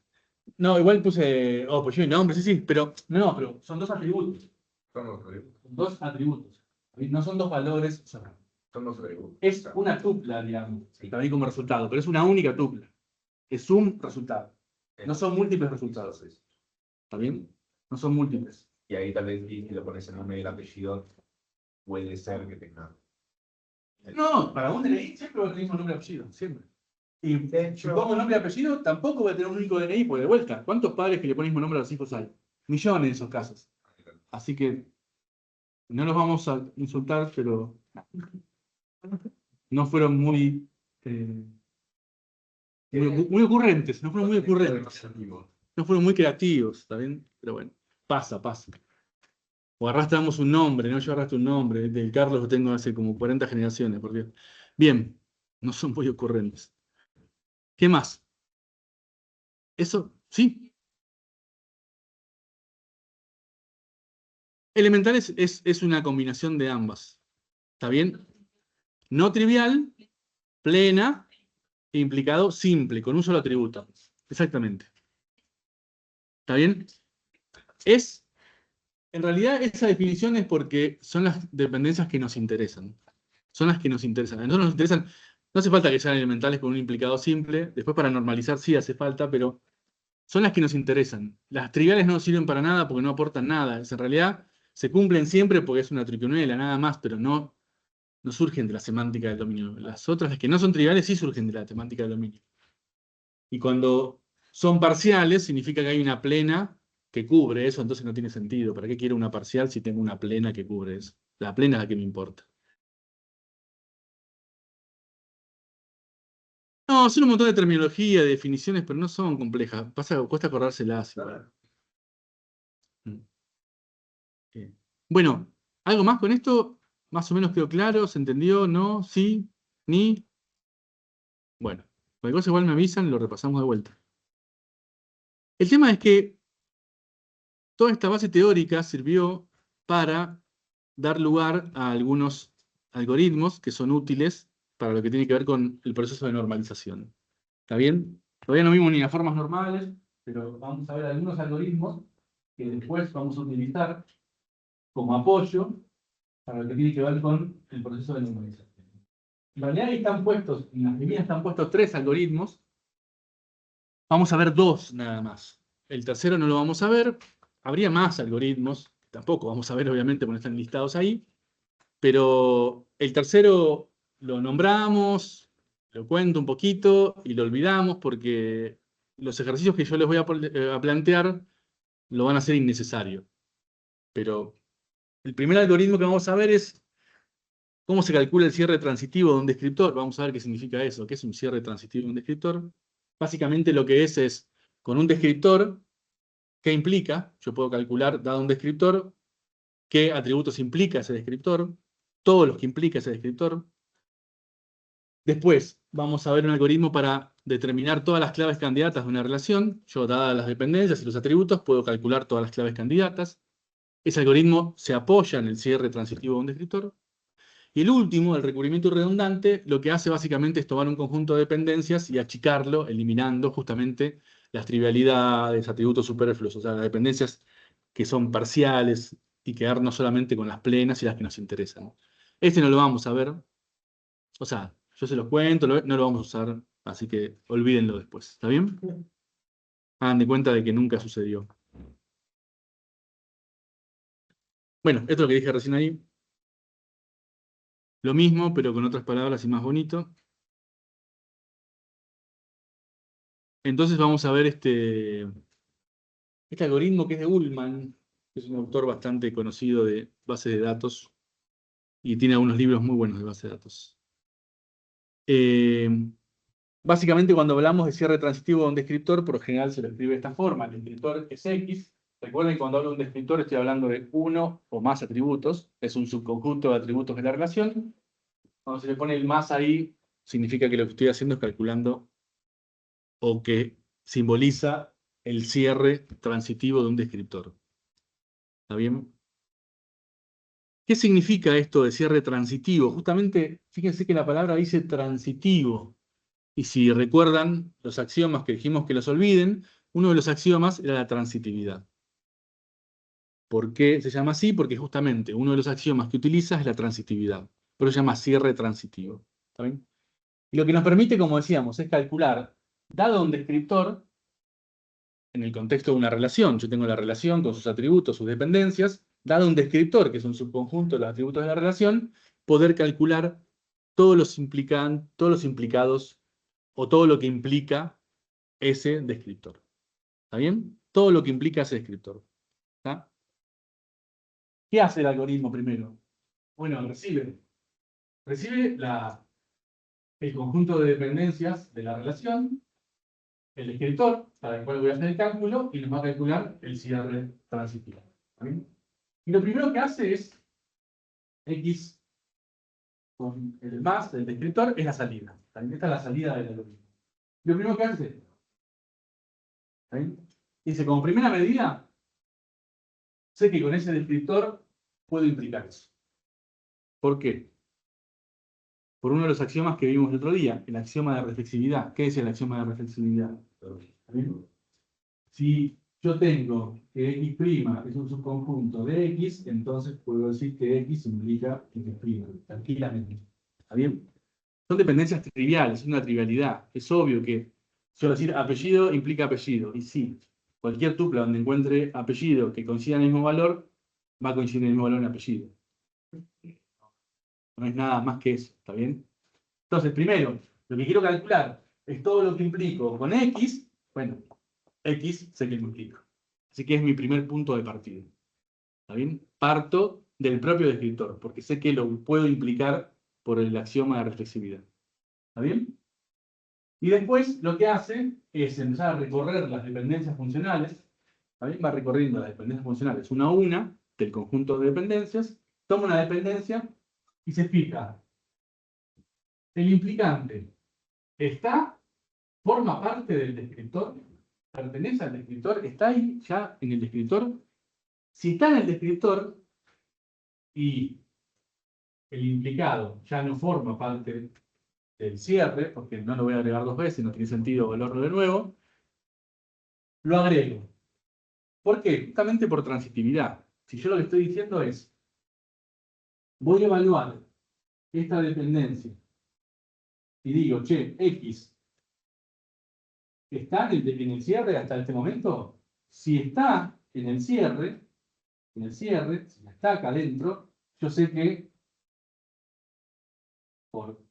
No, igual puse apellido y nombre, sí, pero pero son dos atributos. Son dos atributos. Dos atributos. No son dos valores. O sea, Son dos atributos. es una tupla, digamos, que está ahí como resultado, pero es una única tupla. Es un resultado. No son múltiples resultados. ¿Está bien? No son múltiples. Y ahí tal vez si le pones el nombre y el apellido, puede ser que tenga. No, para un DNI siempre va a tener el mismo nombre y apellido, siempre. Y De si pongo nombre y apellido, tampoco voy a tener un único DNI, porque de vuelta, ¿cuántos padres que le ponen el mismo nombre a los hijos hay? Millones en esos casos. Así que no los vamos a insultar, pero no fueron muy ocurrentes, no fueron muy ocurrentes. No fueron muy creativos, ¿está bien? Pero bueno, pasa. O arrastramos un nombre, ¿no? Yo arrastro un nombre, del Carlos lo tengo hace como 40 generaciones, por Dios. Bien, no son muy ocurrentes. ¿Qué más? ¿Eso? ¿Sí? Elemental es una combinación de ambas. ¿Está bien? No trivial, plena, e implicado simple, con un solo atributo. Exactamente. ¿Está bien? En realidad esa definición es porque son las dependencias que nos interesan. Son las que nos interesan. A nosotros nos interesan, no hace falta que sean elementales con un implicado simple, después para normalizar sí hace falta, pero son las que nos interesan. Las triviales no sirven para nada porque no aportan nada. En realidad se cumplen siempre porque es una triquiñuela, nada más, pero no surgen de la semántica del dominio. Las otras, las que no son triviales, sí surgen de la temática del dominio. Y cuando son parciales, significa que hay una plena que cubre eso, entonces no tiene sentido. ¿Para qué quiero una parcial si tengo una plena que cubre eso? La plena es la que me importa. No, son un montón de terminología, de definiciones, pero no son complejas. Cuesta acordárselas igual. Bueno, ¿algo más con esto? ¿Más o menos quedó claro? ¿Se entendió? ¿No? ¿Sí? ¿Ni? Bueno, cualquier cosa igual me avisan, lo repasamos de vuelta. El tema es que toda esta base teórica sirvió para dar lugar a algunos algoritmos que son útiles para lo que tiene que ver con el proceso de normalización. ¿Está bien? Todavía no vimos ni las formas normales, pero vamos a ver algunos algoritmos que después vamos a utilizar como apoyo para lo que tiene que ver con el proceso de normalización. En realidad ahí están puestos, en las líneas están puestos 3 algoritmos. Vamos a ver 2 nada más. El tercero no lo vamos a ver. Habría más algoritmos, tampoco vamos a ver obviamente porque no están listados ahí. Pero el tercero lo nombramos, lo cuento un poquito y lo olvidamos porque los ejercicios que yo les voy a plantear lo van a hacer innecesario. Pero el primer algoritmo que vamos a ver es cómo se calcula el cierre transitivo de un descriptor. Vamos a ver qué significa eso, qué es un cierre transitivo de un descriptor. Básicamente lo que es con un descriptor, ¿qué implica? Yo puedo calcular, dado un descriptor, qué atributos implica ese descriptor, todos los que implica ese descriptor. Después vamos a ver un algoritmo para determinar todas las claves candidatas de una relación. Yo, dadas las dependencias y los atributos, puedo calcular todas las claves candidatas. Ese algoritmo se apoya en el cierre transitivo de un descriptor. Y el último, el recubrimiento redundante, lo que hace básicamente es tomar un conjunto de dependencias y achicarlo, eliminando justamente las trivialidades, atributos superfluos, o sea, las dependencias que son parciales y quedarnos solamente con las plenas y las que nos interesan. Este no lo vamos a ver. O sea, yo se los cuento, no lo vamos a usar, así que olvídenlo después. ¿Está bien? Hagan de cuenta de que nunca sucedió. Bueno, esto es lo que dije recién ahí. Lo mismo, pero con otras palabras y más bonito. Entonces vamos a ver este algoritmo que es de Ullman, que es un autor bastante conocido de bases de datos y tiene algunos libros muy buenos de bases de datos. Básicamente cuando hablamos de cierre transitivo de un descriptor, por lo general se lo escribe de esta forma. El descriptor es X. Recuerden que cuando hablo de un descriptor estoy hablando de uno o más atributos. Es un subconjunto de atributos de la relación. Cuando se le pone el más ahí, significa que lo que estoy haciendo es calculando o que simboliza el cierre transitivo de un descriptor. ¿Está bien? ¿Qué significa esto de cierre transitivo? Justamente, fíjense que la palabra dice transitivo. Y si recuerdan los axiomas que dijimos que los olviden, uno de los axiomas era la transitividad. ¿Por qué se llama así? Porque justamente uno de los axiomas que utiliza es la transitividad. Por eso se llama cierre transitivo. ¿Está bien? Y lo que nos permite, como decíamos, es calcular, dado un descriptor, en el contexto de una relación, yo tengo la relación con sus atributos, sus dependencias, dado un descriptor, que es un subconjunto de los atributos de la relación, poder calcular todos los implicados o todo lo que implica ese descriptor. ¿Está bien? Todo lo que implica ese descriptor. ¿Está? ¿Qué hace el algoritmo primero? Bueno, recibe el conjunto de dependencias de la relación, el descriptor, para el cual voy a hacer el cálculo, y nos va a calcular el cierre transitivo. ¿Está bien? Y lo primero que hace es X con el más del descriptor, es la salida. ¿Está bien? Esta es la salida del algoritmo. Lo primero que hace es esto. ¿Está bien? Dice, como primera medida, sé que con ese descriptor puedo implicar eso. ¿Por qué? Por uno de los axiomas que vimos el otro día, el axioma de reflexividad. ¿Qué es el axioma de reflexividad? ¿Está bien? Si yo tengo que X' es un subconjunto de X, entonces puedo decir que X implica X', tranquilamente. ¿Está bien? Son dependencias triviales, es una trivialidad. Es obvio que, suelo decir, apellido implica apellido. Y sí, cualquier tupla donde encuentre apellido que coincida en el mismo valor, va a coincidir en el mismo valor en apellido. No es nada más que eso, ¿está bien? Entonces, primero, lo que quiero calcular es todo lo que implico con X. Bueno, X sé que lo implico. Así que es mi primer punto de partida. ¿Está bien? Parto del propio descriptor, porque sé que lo puedo implicar por el axioma de reflexividad. ¿Está bien? Y después lo que hace es empezar a recorrer las dependencias funcionales. ¿Está bien? Va recorriendo las dependencias funcionales una a una del conjunto de dependencias, toma una dependencia y se fija. El implicante forma parte del descriptor, pertenece al descriptor, está ahí ya en el descriptor. Si está en el descriptor y el implicado ya no forma parte del cierre, porque no lo voy a agregar dos veces, no tiene sentido volverlo de nuevo, lo agrego. ¿Por qué? Justamente por transitividad. Si yo lo que estoy diciendo es, voy a evaluar esta dependencia y digo, che, X ¿está en el cierre hasta este momento? Si está en el cierre, si está acá adentro, yo sé que por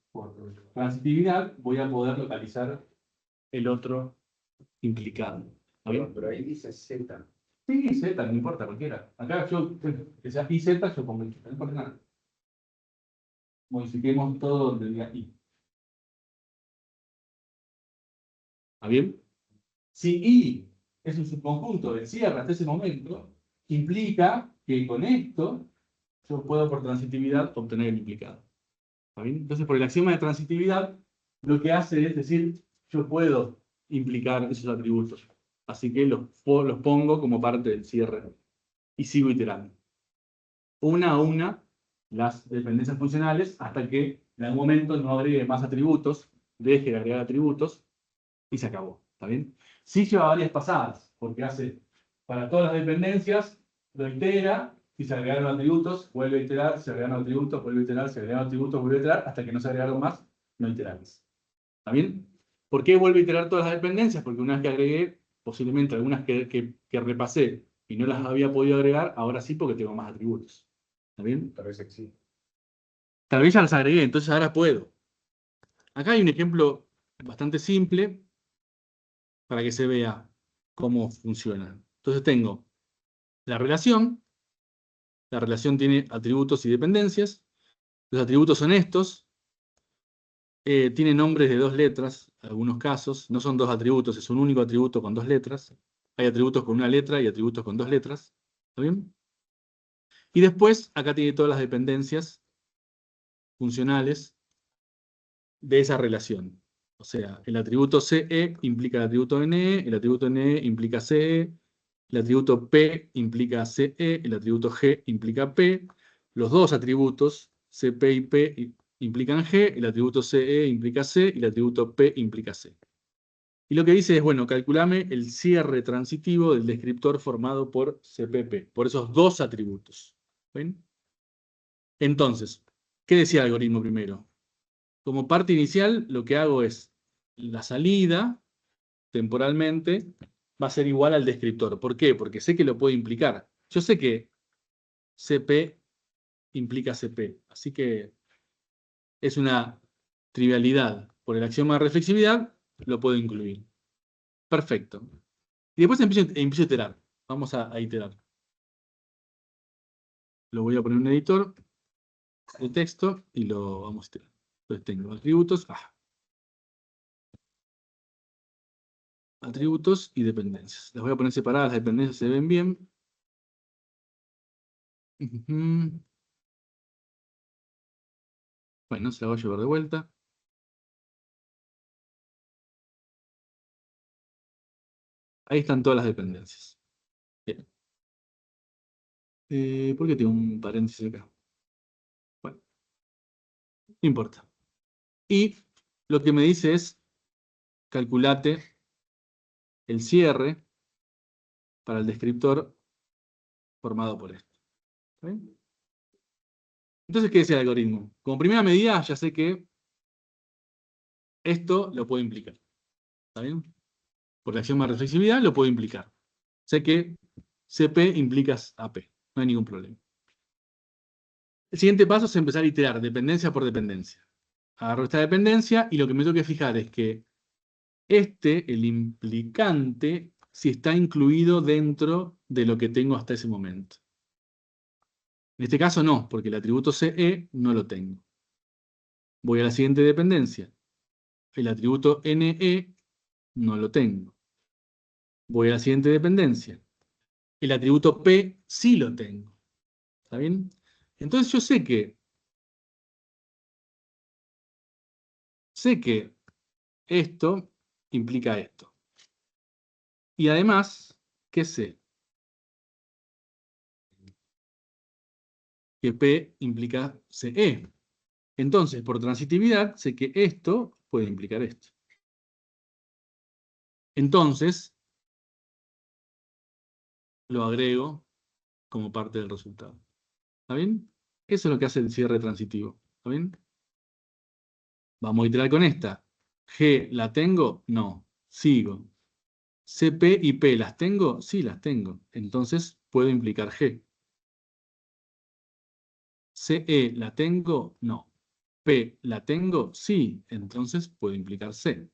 transitividad voy a poder localizar el otro implicado. ¿Está bien? Pero ahí dice Z. Sí, Z, no importa, cualquiera. Acá yo, que sea I, Z, yo pongo I, no importa nada. Modifiquemos todo donde diga I. ¿Está bien? Si I es un subconjunto del cierre hasta ese momento, implica que con esto yo puedo por transitividad obtener el implicado. ¿Está bien? Entonces, por el axioma de transitividad, lo que hace es decir, yo puedo implicar esos atributos. Así que los pongo como parte del cierre y sigo iterando. Una a una las dependencias funcionales hasta que en algún momento no agregue más atributos, deje de agregar atributos y se acabó. ¿Está bien? Sí lleva varias pasadas, porque hace para todas las dependencias, lo itera, si se agregaron atributos, vuelve a iterar, se agregaron atributos, vuelve a iterar, se agregaron atributos, vuelve a iterar, hasta que no se agregaron más, no iteramos. ¿Está bien? ¿Por qué vuelve a iterar todas las dependencias? Porque una vez que agregué, posiblemente algunas que repasé y no las había podido agregar, ahora sí porque tengo más atributos. ¿Está bien? Tal vez sí. Tal vez ya las agregué, entonces ahora puedo. Acá hay un ejemplo bastante simple para que se vea cómo funciona. Entonces tengo la relación tiene atributos y dependencias. Los atributos son estos. Tiene nombres de 2 letras, en algunos casos. No son 2 atributos, es un único atributo con 2 letras. Hay atributos con una letra y atributos con 2 letras. ¿Está bien? Y después, acá tiene todas las dependencias funcionales de esa relación. O sea, el atributo CE implica el atributo NE, el atributo NE implica CE, el atributo P implica CE, el atributo G implica P, los dos atributos CP y P implican G, el atributo CE implica C y el atributo P implica C. Y lo que dice es, bueno, calculame el cierre transitivo del descriptor formado por CPP, por esos dos atributos. ¿Ven? Entonces, ¿qué decía el algoritmo primero? Como parte inicial, lo que hago es la salida, temporalmente, va a ser igual al descriptor. ¿Por qué? Porque sé que lo puedo implicar. Yo sé que CP implica CP, así que es una trivialidad. Por el axioma de reflexividad, lo puedo incluir. Perfecto. Y después empiezo a iterar. Vamos a iterar. Lo voy a poner en un editor de texto y lo vamos a iterar. Entonces tengo atributos. Atributos y dependencias. Las voy a poner separadas, las dependencias se ven bien. Bueno, se la voy a llevar de vuelta. Ahí están todas las dependencias. Bien. ¿Por qué tengo un paréntesis acá? Bueno, no importa. Y lo que me dice es, calculate el cierre para el descriptor formado por esto. ¿Está bien? Entonces, ¿qué dice el algoritmo? Como primera medida, ya sé que esto lo puedo implicar. ¿Está bien? Por la axioma de reflexividad lo puedo implicar. Sé que CP implica AP. No hay ningún problema. El siguiente paso es empezar a iterar dependencia por dependencia. Agarro esta dependencia y lo que me tengo que fijar es que el implicante, si está incluido dentro de lo que tengo hasta ese momento. En este caso no, porque el atributo CE no lo tengo. Voy a la siguiente dependencia. El atributo NE no lo tengo. Voy a la siguiente dependencia. El atributo P sí lo tengo. ¿Está bien? Entonces yo sé que esto implica esto. Y además, ¿qué sé? Que P implica CE. Entonces, por transitividad, sé que esto puede implicar esto. Entonces, lo agrego como parte del resultado. ¿Está bien? Eso es lo que hace el cierre transitivo. ¿Está bien? Vamos a iterar con esta. G, ¿la tengo? No. Sigo. CP y P, ¿las tengo? Sí, las tengo. Entonces, puedo implicar G. CE, ¿la tengo? No. P, ¿la tengo? Sí. Entonces, puedo implicar C.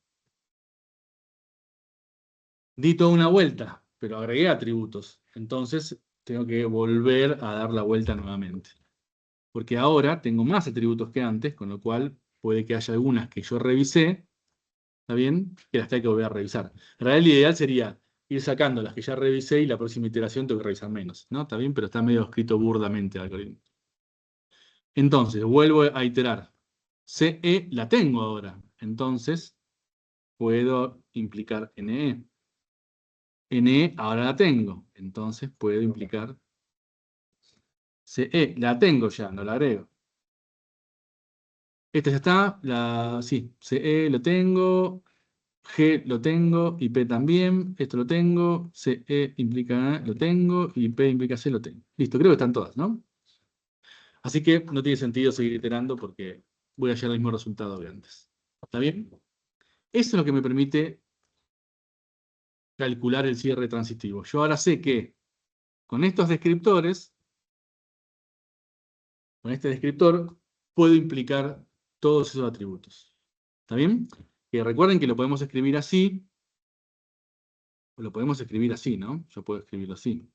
Di toda una vuelta, pero agregué atributos. Entonces, tengo que volver a dar la vuelta nuevamente. Porque ahora tengo más atributos que antes, con lo cual puede que haya algunas que yo revisé, ¿está bien? Que las tengo que volver a revisar. En realidad, el ideal sería ir sacando las que ya revisé y la próxima iteración tengo que revisar menos, ¿no? Está bien, pero está medio escrito burdamente el algoritmo. Entonces, vuelvo a iterar. CE la tengo ahora. Entonces, puedo implicar NE. NE ahora la tengo. Entonces, puedo implicar CE. La tengo ya, no la agrego. Esta ya está. Sí, CE lo tengo. G lo tengo. IP también. Esto lo tengo. CE implica A, lo tengo. IP implica C, lo tengo. Listo, creo que están todas, ¿no? Así que no tiene sentido seguir iterando porque voy a llegar al mismo resultado que antes. ¿Está bien? Eso es lo que me permite calcular el cierre transitivo. Yo ahora sé que con estos descriptores, con este descriptor, puedo implicar todos esos atributos. ¿Está bien? Que recuerden que lo podemos escribir así, o lo podemos escribir así, ¿no? Yo puedo escribirlo así.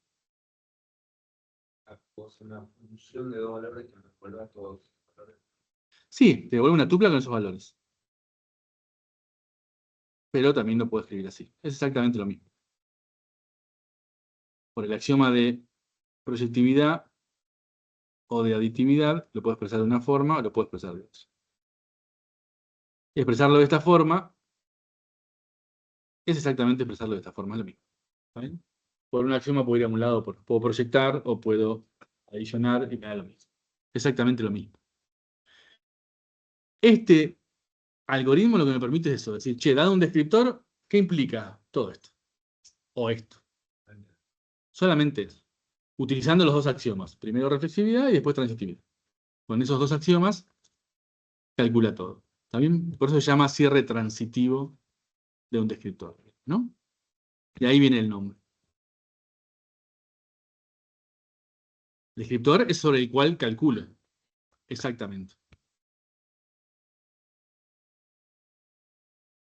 Puedo hacer una función de dos valores que resuelva todos los valores. Sí, te devuelve una tupla con esos valores. Pero también lo puedo escribir así. Es exactamente lo mismo. Por el axioma de proyectividad o de aditividad, lo puedo expresar de una forma o lo puedo expresar de otra. Y expresarlo de esta forma es exactamente expresarlo de esta forma, es lo mismo. ¿Está bien? Por un axioma puedo ir a un lado, puedo proyectar o puedo adicionar y me da lo mismo. Exactamente lo mismo. Este algoritmo lo que me permite es eso, decir, che, dado un descriptor, ¿qué implica todo esto? O esto. Solamente eso. Utilizando los dos axiomas. Primero reflexividad y después transitividad. Con esos dos axiomas, calcula todo. ¿Está bien? Por eso se llama cierre transitivo de un descriptor, ¿no? Y ahí viene el nombre. El descriptor es sobre el cual calcula. Exactamente.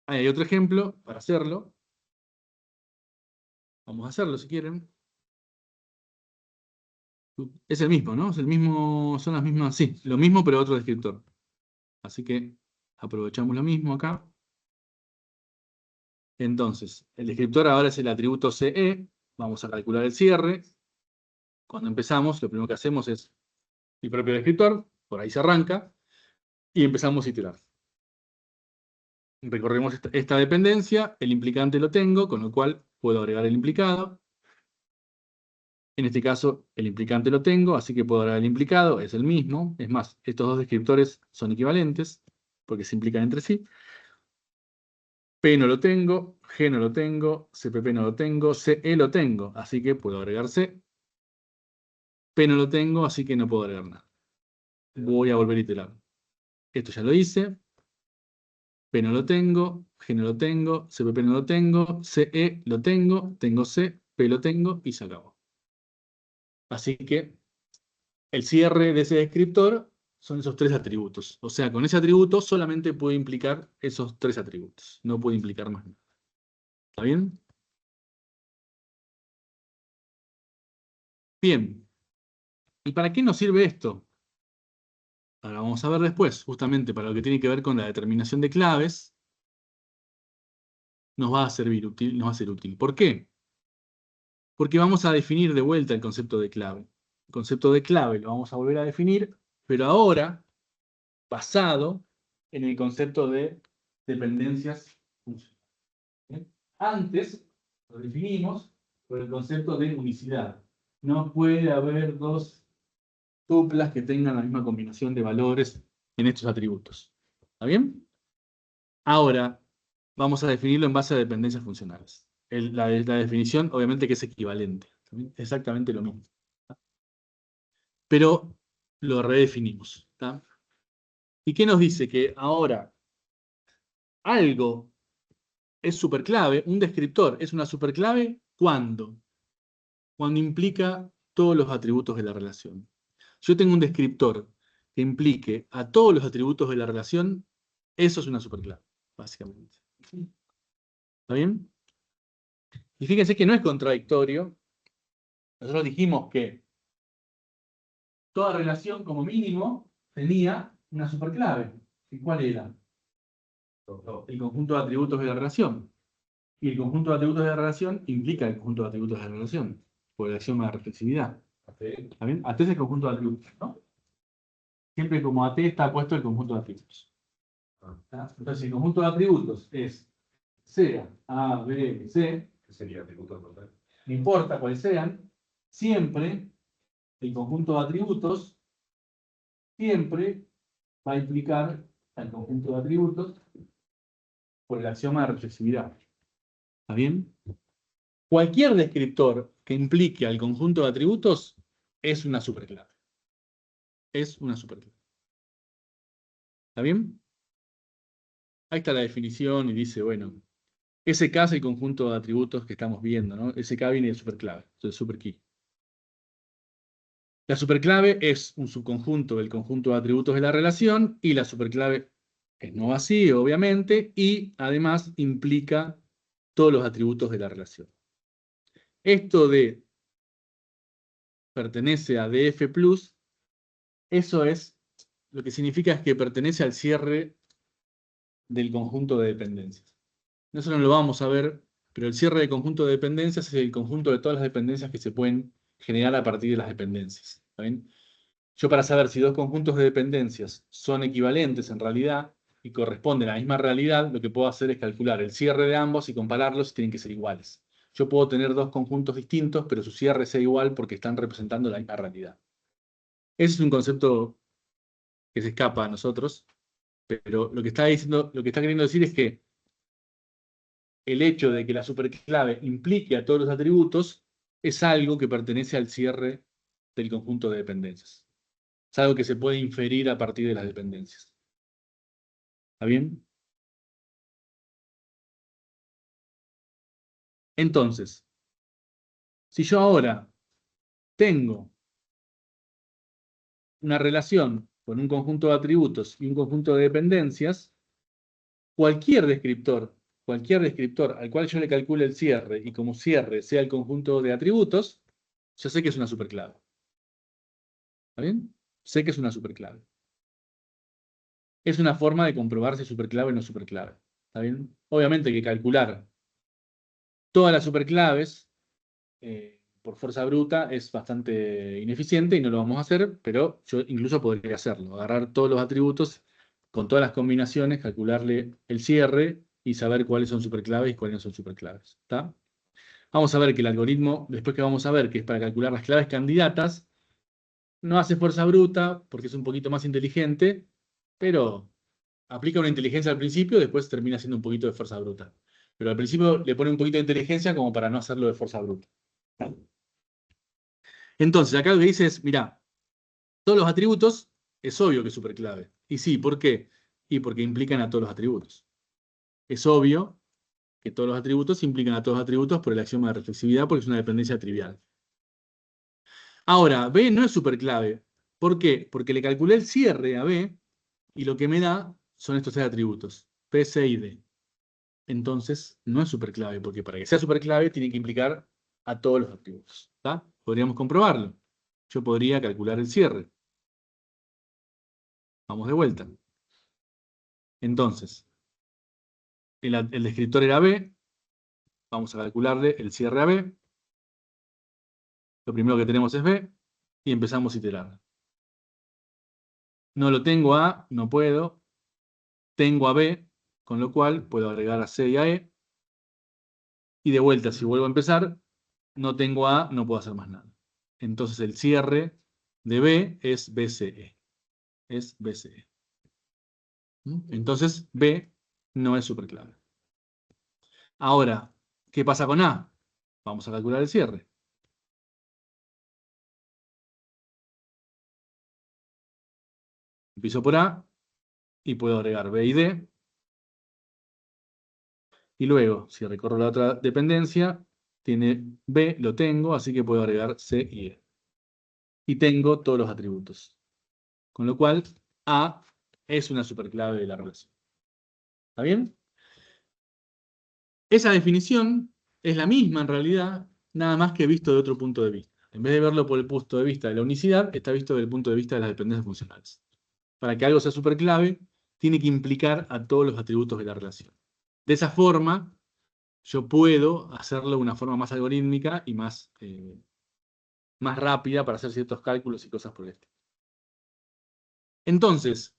Ahí hay otro ejemplo para hacerlo. Vamos a hacerlo si quieren. Es el mismo, ¿no? Es el mismo, son las mismas, sí, lo mismo pero otro descriptor. Así que aprovechamos lo mismo acá. Entonces, el descriptor ahora es el atributo CE. Vamos a calcular el cierre. Cuando empezamos, lo primero que hacemos es el propio descriptor, por ahí se arranca, y empezamos a iterar. Recorremos esta dependencia, el implicante lo tengo, con lo cual puedo agregar el implicado. En este caso, el implicante lo tengo, así que puedo agregar el implicado, es el mismo. Es más, estos dos descriptores son equivalentes, porque se implican entre sí. P no lo tengo, G no lo tengo, CPP no lo tengo, CE lo tengo, así que puedo agregar C. P no lo tengo, así que no puedo agregar nada. Voy a volver a iterar. Esto ya lo hice. P no lo tengo, G no lo tengo, CPP no lo tengo, CE lo tengo C, P lo tengo y se acabó. Así que el cierre de ese descriptor son esos tres atributos. O sea, con ese atributo solamente puedo implicar esos tres atributos. No puedo implicar más nada. ¿Está bien? Bien. ¿Y para qué nos sirve esto? Ahora vamos a ver después, justamente para lo que tiene que ver con la determinación de claves, nos va a servir útil, nos va a ser útil. ¿Por qué? Porque vamos a definir de vuelta el concepto de clave. El concepto de clave lo vamos a volver a definir, pero ahora basado en el concepto de dependencias funcionales. ¿Bien? Antes lo definimos por el concepto de unicidad. No puede haber dos tuplas que tengan la misma combinación de valores en estos atributos. ¿Está bien? Ahora vamos a definirlo en base a dependencias funcionales. La definición, obviamente, que es equivalente. Exactamente lo mismo. Pero lo redefinimos. ¿Está? ¿Y qué nos dice? Que ahora algo es superclave, un descriptor es una superclave, ¿cuándo? Cuando implica todos los atributos de la relación. Yo tengo un descriptor que implique a todos los atributos de la relación, eso es una superclave, básicamente. ¿Está bien? Y fíjense que no es contradictorio. Nosotros dijimos que toda relación como mínimo tenía una superclave. ¿Y cuál era? El conjunto de atributos de la relación. Y el conjunto de atributos de la relación implica el conjunto de atributos de la relación, por el axioma de reflexividad. ¿Está bien? AT es el conjunto de atributos, ¿no? Siempre como AT está puesto el conjunto de atributos. ¿Está? Entonces, el conjunto de atributos es sea A, B, C, ¿Qué sería atributo total? no importa cuáles sean, siempre el conjunto de atributos siempre va a implicar al conjunto de atributos por el axioma de reflexividad. ¿Está bien? Cualquier descriptor que implique al conjunto de atributos es una superclave. Es una superclave. ¿Está bien? Ahí está la definición y dice, bueno, SK es el conjunto de atributos que estamos viendo, ¿no? SK viene de superclave, entonces superkey. La superclave es un subconjunto del conjunto de atributos de la relación y la superclave es no vacío, obviamente, y además implica todos los atributos de la relación. Esto de pertenece a DF+, eso es, lo que significa es que pertenece al cierre del conjunto de dependencias. Eso no lo vamos a ver, pero el cierre del conjunto de dependencias es el conjunto de todas las dependencias que se pueden generar a partir de las dependencias. ¿Está bien? Yo para saber si dos conjuntos de dependencias son equivalentes en realidad y corresponden a la misma realidad, lo que puedo hacer es calcular el cierre de ambos y compararlos si tienen que ser iguales. Yo puedo tener dos conjuntos distintos, pero su cierre sea igual porque están representando la misma realidad. Ese es un concepto que se escapa a nosotros, pero lo que está diciendo, lo que está queriendo decir es que el hecho de que la superclave implique a todos los atributos es algo que pertenece al cierre del conjunto de dependencias. Es algo que se puede inferir a partir de las dependencias. ¿Está bien? Entonces, si yo ahora tengo una relación con un conjunto de atributos y un conjunto de dependencias, cualquier descriptor al cual yo le calcule el cierre y como cierre sea el conjunto de atributos, yo sé que es una superclave. ¿Está bien? Sé que es una superclave. Es una forma de comprobar si es superclave o no superclave. ¿Está bien? Obviamente hay que calcular todas las superclaves por fuerza bruta es bastante ineficiente y no lo vamos a hacer, pero yo incluso podría hacerlo. Agarrar todos los atributos con todas las combinaciones, calcularle el cierre y saber cuáles son superclaves y cuáles no son superclaves. ¿Está? Vamos a ver que el algoritmo, después que vamos a ver que es para calcular las claves candidatas, no hace fuerza bruta porque es un poquito más inteligente, pero aplica una inteligencia al principio, después termina siendo un poquito de fuerza bruta. Pero al principio le pone un poquito de inteligencia como para no hacerlo de fuerza bruta. Entonces, acá lo que dice es, mirá, todos los atributos es obvio que es superclave. Y sí, ¿por qué? Y porque implican a todos los atributos. Es obvio que todos los atributos implican a todos los atributos por el axioma de reflexividad porque es una dependencia trivial. Ahora, B no es superclave. ¿Por qué? Porque le calculé el cierre a B y lo que me da son estos tres atributos, P, C y D. Entonces, no es superclave, porque para que sea superclave tiene que implicar a todos los atributos. ¿Está? Podríamos comprobarlo. Yo podría calcular el cierre. Vamos de vuelta. Entonces, el descriptor era B. Vamos a calcularle el cierre a B. Lo primero que tenemos es B. Y empezamos a iterar. No lo tengo a, no puedo. Tengo a B, con lo cual puedo agregar a C y a E. Y de vuelta, si vuelvo a empezar, no tengo A, no puedo hacer más nada. Entonces el cierre de B es BCE. Es BCE. Entonces B no es superclave. Ahora, ¿qué pasa con A? Vamos a calcular el cierre. Empiezo por A y puedo agregar B y D. Y luego, si recorro la otra dependencia, tiene B, lo tengo, así que puedo agregar C y E. Y tengo todos los atributos. Con lo cual, A es una superclave de la relación. ¿Está bien? Esa definición es la misma en realidad, nada más que visto de otro punto de vista. En vez de verlo por el punto de vista de la unicidad, está visto desde el punto de vista de las dependencias funcionales. Para que algo sea superclave, tiene que implicar a todos los atributos de la relación. De esa forma, yo puedo hacerlo de una forma más algorítmica y más rápida para hacer ciertos cálculos y cosas por el estilo. Entonces,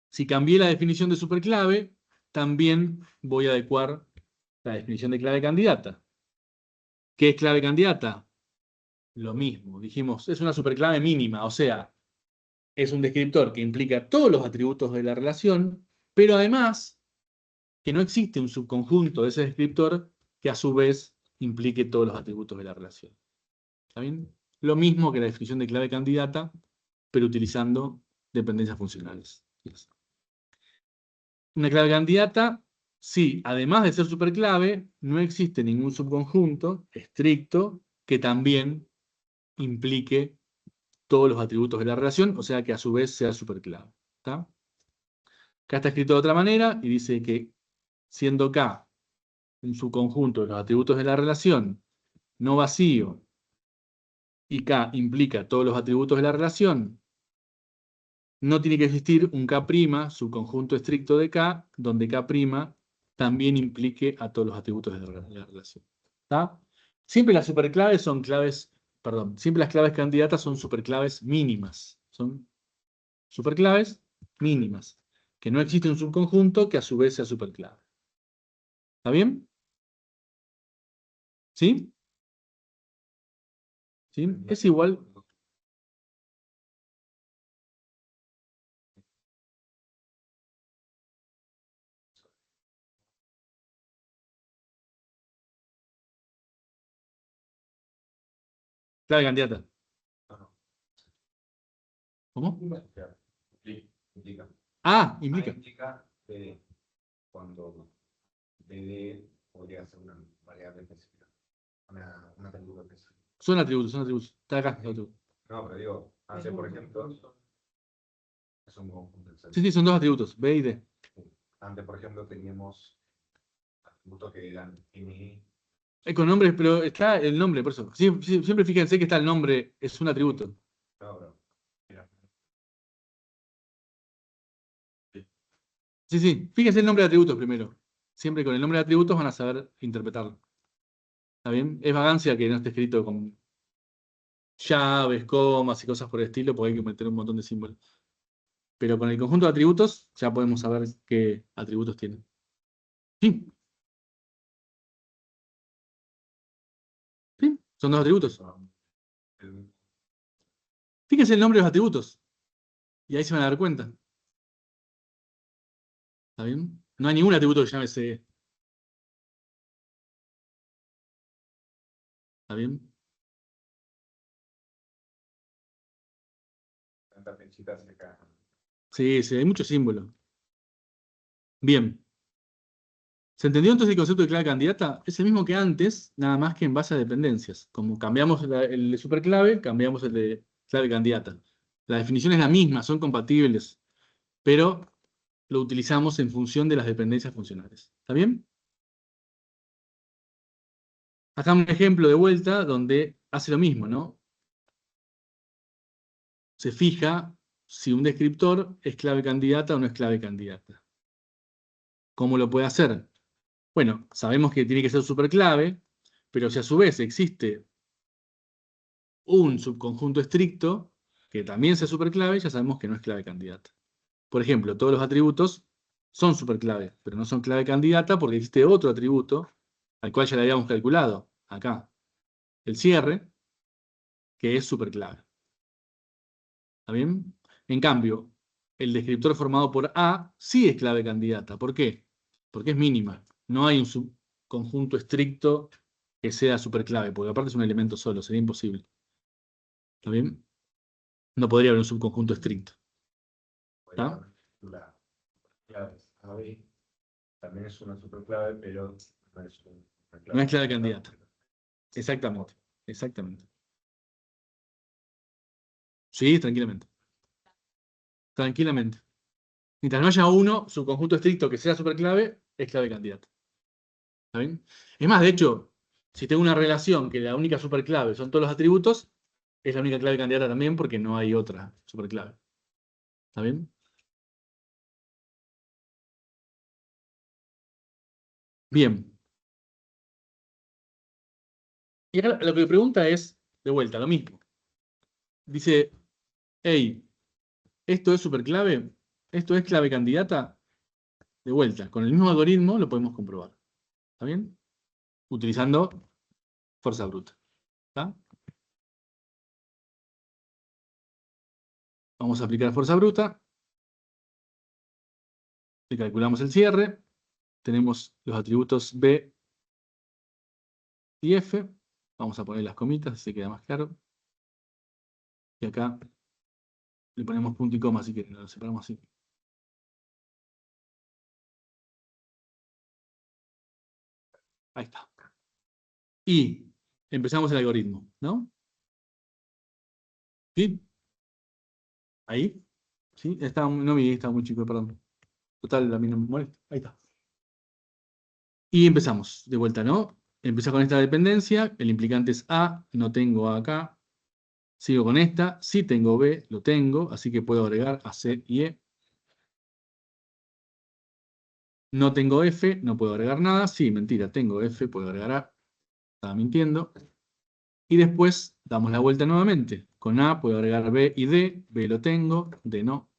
si cambié la definición de superclave, también voy a adecuar la definición de clave candidata. ¿Qué es clave candidata? Lo mismo, dijimos, es una superclave mínima, o sea, es un descriptor que implica todos los atributos de la relación, pero además que no existe un subconjunto de ese descriptor que a su vez implique todos los atributos de la relación. ¿Está bien? Lo mismo que la definición de clave candidata, pero utilizando dependencias funcionales. Una clave candidata, sí, además de ser superclave, no existe ningún subconjunto estricto que también implique todos los atributos de la relación, o sea que a su vez sea superclave. ¿Está? Acá está escrito de otra manera y dice que siendo K un subconjunto de los atributos de la relación no vacío y K implica todos los atributos de la relación, no tiene que existir un K', subconjunto estricto de K, donde K' también implique a todos los atributos de la relación. ¿Está? Siempre las superclaves son claves, perdón, siempre las claves candidatas son superclaves mínimas. Son superclaves mínimas. Que no existe un subconjunto que a su vez sea superclave. ¿Está bien? ¿Sí? ¿Sí? Es igual. Clave candidata. ¿Cómo? Implica. Ah, implica. Implica que cuando BD podría ser una variable específica, un atributo específico. Son atributos. Está acá. Atributo. No, pero digo, antes, por ejemplo, es un conjunto Excel. Sí, son dos atributos, B y D. Antes, por ejemplo, teníamos atributos que eran NI. Con nombres, pero está el nombre, por eso. Siempre fíjense que está el nombre, es un atributo. No, mira. Sí, fíjense el nombre de atributos primero. Siempre con el nombre de atributos van a saber interpretarlo. ¿Está bien? Es vagancia que no esté escrito con llaves, comas y cosas por el estilo, porque hay que meter un montón de símbolos. Pero con el conjunto de atributos ya podemos saber qué atributos tienen. Sí. Sí, son dos atributos. Fíjense el nombre de los atributos. Y ahí se van a dar cuenta. ¿Está bien? No hay ningún atributo que llámese. ¿Está bien? Tantas flechitas acá. Sí, hay muchos símbolos. Bien. ¿Se entendió entonces el concepto de clave candidata? Es el mismo que antes, nada más que en base a dependencias. Como cambiamos el de superclave, cambiamos el de clave candidata. La definición es la misma, son compatibles, pero lo utilizamos en función de las dependencias funcionales. ¿Está bien? Acá un ejemplo de vuelta donde hace lo mismo, ¿no? Se fija si un descriptor es clave candidata o no es clave candidata. ¿Cómo lo puede hacer? Bueno, sabemos que tiene que ser superclave, pero si a su vez existe un subconjunto estricto que también sea superclave, ya sabemos que no es clave candidata. Por ejemplo, todos los atributos son superclave, pero no son clave candidata porque existe otro atributo al cual ya le habíamos calculado, acá, el cierre, que es superclave. ¿Está bien? En cambio, el descriptor formado por A sí es clave candidata. ¿Por qué? Porque es mínima. No hay un subconjunto estricto que sea superclave, porque aparte es un elemento solo, sería imposible. ¿Está bien? No podría haber un subconjunto estricto. ¿Está? La clave AB también es una superclave, pero no es una clave. No es clave candidata. Exactamente. Sí, tranquilamente. Tranquilamente. Mientras no haya uno, subconjunto estricto que sea superclave, es clave candidata. ¿Está bien? Es más, de hecho, si tengo una relación que la única superclave son todos los atributos, es la única clave candidata también porque no hay otra superclave. ¿Está bien? Bien. Y acá lo que pregunta es, de vuelta, lo mismo. Dice, hey, ¿esto es superclave? ¿Esto es clave candidata? De vuelta, con el mismo algoritmo lo podemos comprobar. ¿Está bien? Utilizando fuerza bruta. ¿Está? Vamos a aplicar fuerza bruta. Le calculamos el cierre. Tenemos los atributos B y F. Vamos a poner las comitas, así queda más claro. Y acá le ponemos punto y coma, así que lo separamos así. Ahí está. Y empezamos el algoritmo, ¿no? ¿Sí? Ahí. ¿Sí? No vi, estaba muy chico, perdón. Total, a mí no me molesta. Ahí está. Y empezamos de vuelta, ¿no? Empieza con esta dependencia, el implicante es A, no tengo A acá. Sigo con esta, sí tengo B, lo tengo, así que puedo agregar a C y E. No tengo F, no puedo agregar nada. Sí, mentira, tengo F, puedo agregar A. Estaba mintiendo. Y después damos la vuelta nuevamente. Con A puedo agregar B y D, B lo tengo, D no.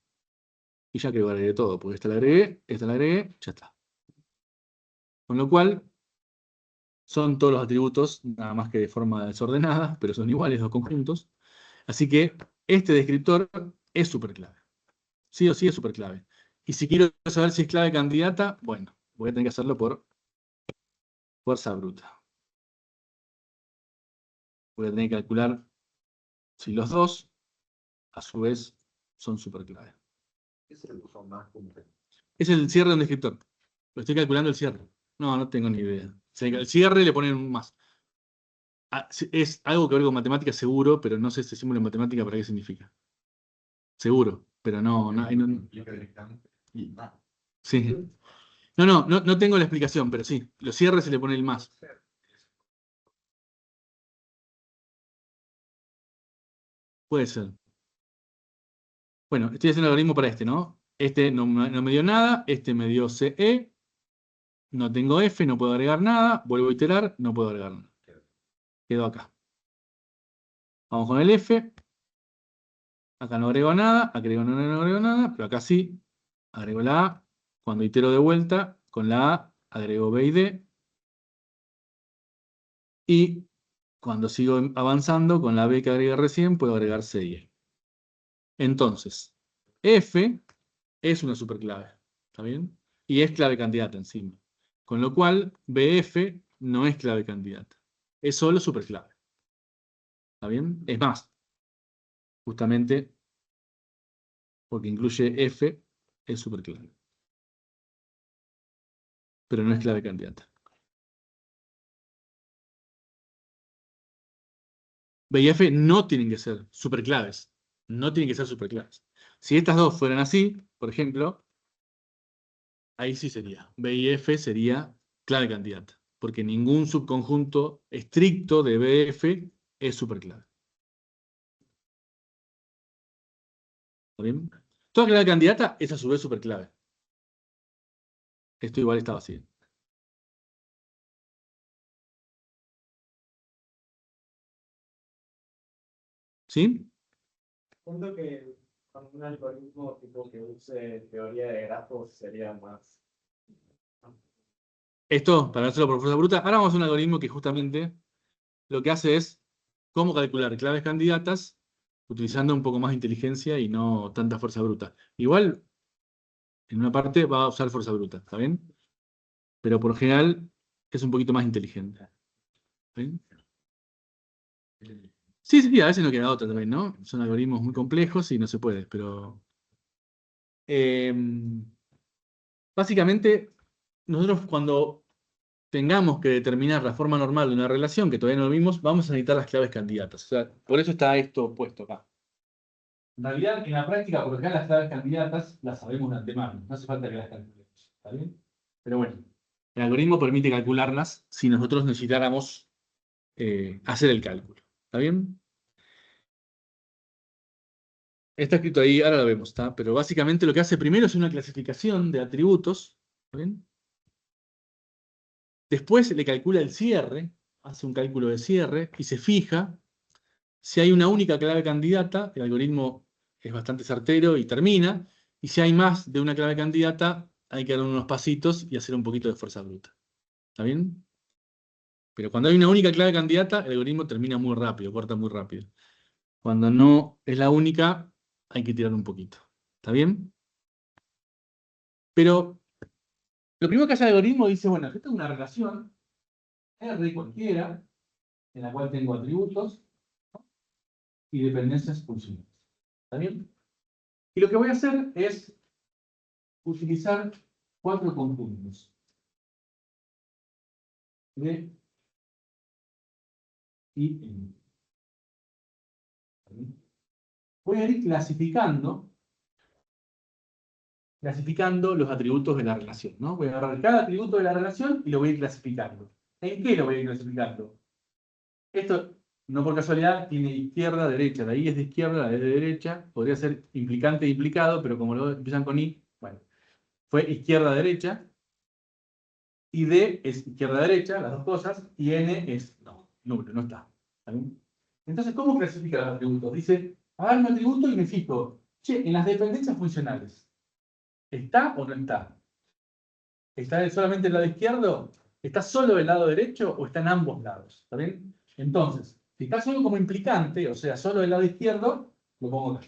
Y ya creo que agregué todo, porque esta la agregué, ya está. Con lo cual, son todos los atributos, nada más que de forma desordenada, pero son iguales los conjuntos. Así que este descriptor es superclave. Sí o sí es superclave. Y si quiero saber si es clave candidata, bueno, voy a tener que hacerlo por fuerza bruta. Voy a tener que calcular si los dos, a su vez, son superclave. Es el uso más complejo. Es el cierre de un descriptor. Lo estoy calculando el cierre. No tengo ni idea. El cierre le ponen un más. Es algo que ver con matemática seguro, pero no sé ese símbolo en matemática para qué significa. Seguro, pero no. Implica directamente. Sí. No tengo la explicación, pero sí. Los cierres se le pone el más. Puede ser. Bueno, estoy haciendo el algoritmo para este, ¿no? Este no me dio nada, este me dio CE, no tengo F, no puedo agregar nada, vuelvo a iterar, no puedo agregar nada. Quedó acá. Vamos con el F. Acá no agrego nada, no agrego nada, pero acá sí. Agrego la A. Cuando itero de vuelta, con la A, agrego B y D. Y cuando sigo avanzando, con la B que agregué recién, puedo agregar C y E. Entonces, F es una superclave. ¿Está bien? Y es clave candidata encima. Con lo cual, BF no es clave candidata. Es solo superclave. ¿Está bien? Es más, justamente porque incluye F, es superclave. Pero no es clave candidata. B y F no tienen que ser superclaves. No tienen que ser superclaves. Si estas dos fueran así, por ejemplo, ahí sí sería. B y F sería clave candidata. Porque ningún subconjunto estricto de BF es superclave. ¿Está bien? Toda clave candidata es a su vez superclave. Esto igual está vacío. ¿Sí? Punto que con un algoritmo tipo que use teoría de grafos sería más. Esto, para hacerlo por fuerza bruta, ahora vamos a un algoritmo que justamente lo que hace es cómo calcular claves candidatas utilizando un poco más de inteligencia y no tanta fuerza bruta. Igual, en una parte va a usar fuerza bruta, ¿está bien? Pero por general es un poquito más inteligente. ¿Está bien? Sí, a veces no queda otra también, ¿no? Son algoritmos muy complejos y no se puede, pero... básicamente, nosotros cuando tengamos que determinar la forma normal de una relación, que todavía no lo vimos, vamos a necesitar las claves candidatas. O sea, por eso está esto puesto acá. En realidad, en la práctica, por acá las claves candidatas las sabemos de antemano. No hace falta que las calculemos. ¿Está bien? Pero bueno, el algoritmo permite calcularlas si nosotros necesitáramos hacer el cálculo. ¿Está bien? Está escrito ahí, ahora lo vemos, ¿está? Pero básicamente lo que hace primero es una clasificación de atributos. ¿Está bien? Después le calcula el cierre, hace un cálculo de cierre y se fija si hay una única clave candidata, el algoritmo es bastante certero y termina, y si hay más de una clave candidata, hay que dar unos pasitos y hacer un poquito de fuerza bruta. ¿Está bien? Pero cuando hay una única clave candidata, el algoritmo termina muy rápido, corta muy rápido. Cuando no es la única, hay que tirar un poquito. ¿Está bien? Pero lo primero que hace el algoritmo dice, bueno, esta es una relación R cualquiera, en la cual tengo atributos y dependencias funcionales. ¿Está bien? Y lo que voy a hacer es utilizar 4 conjuntos. D y N. Voy a ir clasificando los atributos de la relación, ¿no? Voy a agarrar cada atributo de la relación y lo voy a ir clasificando. ¿En qué lo voy a ir clasificando? Esto, no por casualidad, tiene izquierda, derecha. De ahí es de izquierda, de derecha. Podría ser implicante e implicado, pero como lo empiezan con I, bueno, fue izquierda, derecha. Y D es izquierda, derecha, las dos cosas. Y N es nulo, no está. ¿Está bien? Entonces, ¿cómo clasifica los atributos? Dice, agarro un atributo y me fijo, che, en las dependencias funcionales, ¿está o no está? ¿Está solamente el lado izquierdo? ¿Está solo del lado derecho o está en ambos lados? ¿Está bien? Entonces, si está solo como implicante, o sea, solo del lado izquierdo, lo pongo acá.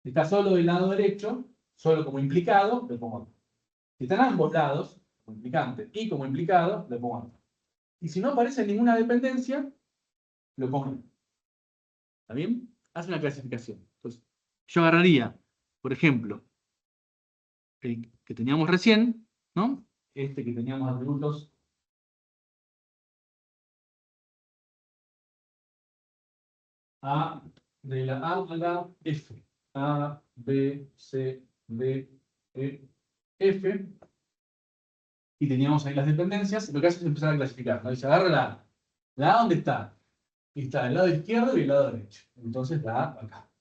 Si está solo del lado derecho, solo como implicado, lo pongo acá. Si está en ambos lados, como implicante y como implicado, lo pongo acá. Y si no aparece ninguna dependencia, lo pongo acá. ¿Está bien? Hace una clasificación. Entonces, yo agarraría, por ejemplo, el que teníamos recién, ¿no? Este que teníamos atributos A de la A a la F. A, B, C, D, E, F. Y teníamos ahí las dependencias. Lo que hace es empezar a clasificar, ¿no? Dice, agarra la A. ¿La A dónde está? Está del lado izquierdo y del lado derecho. Entonces la A acá.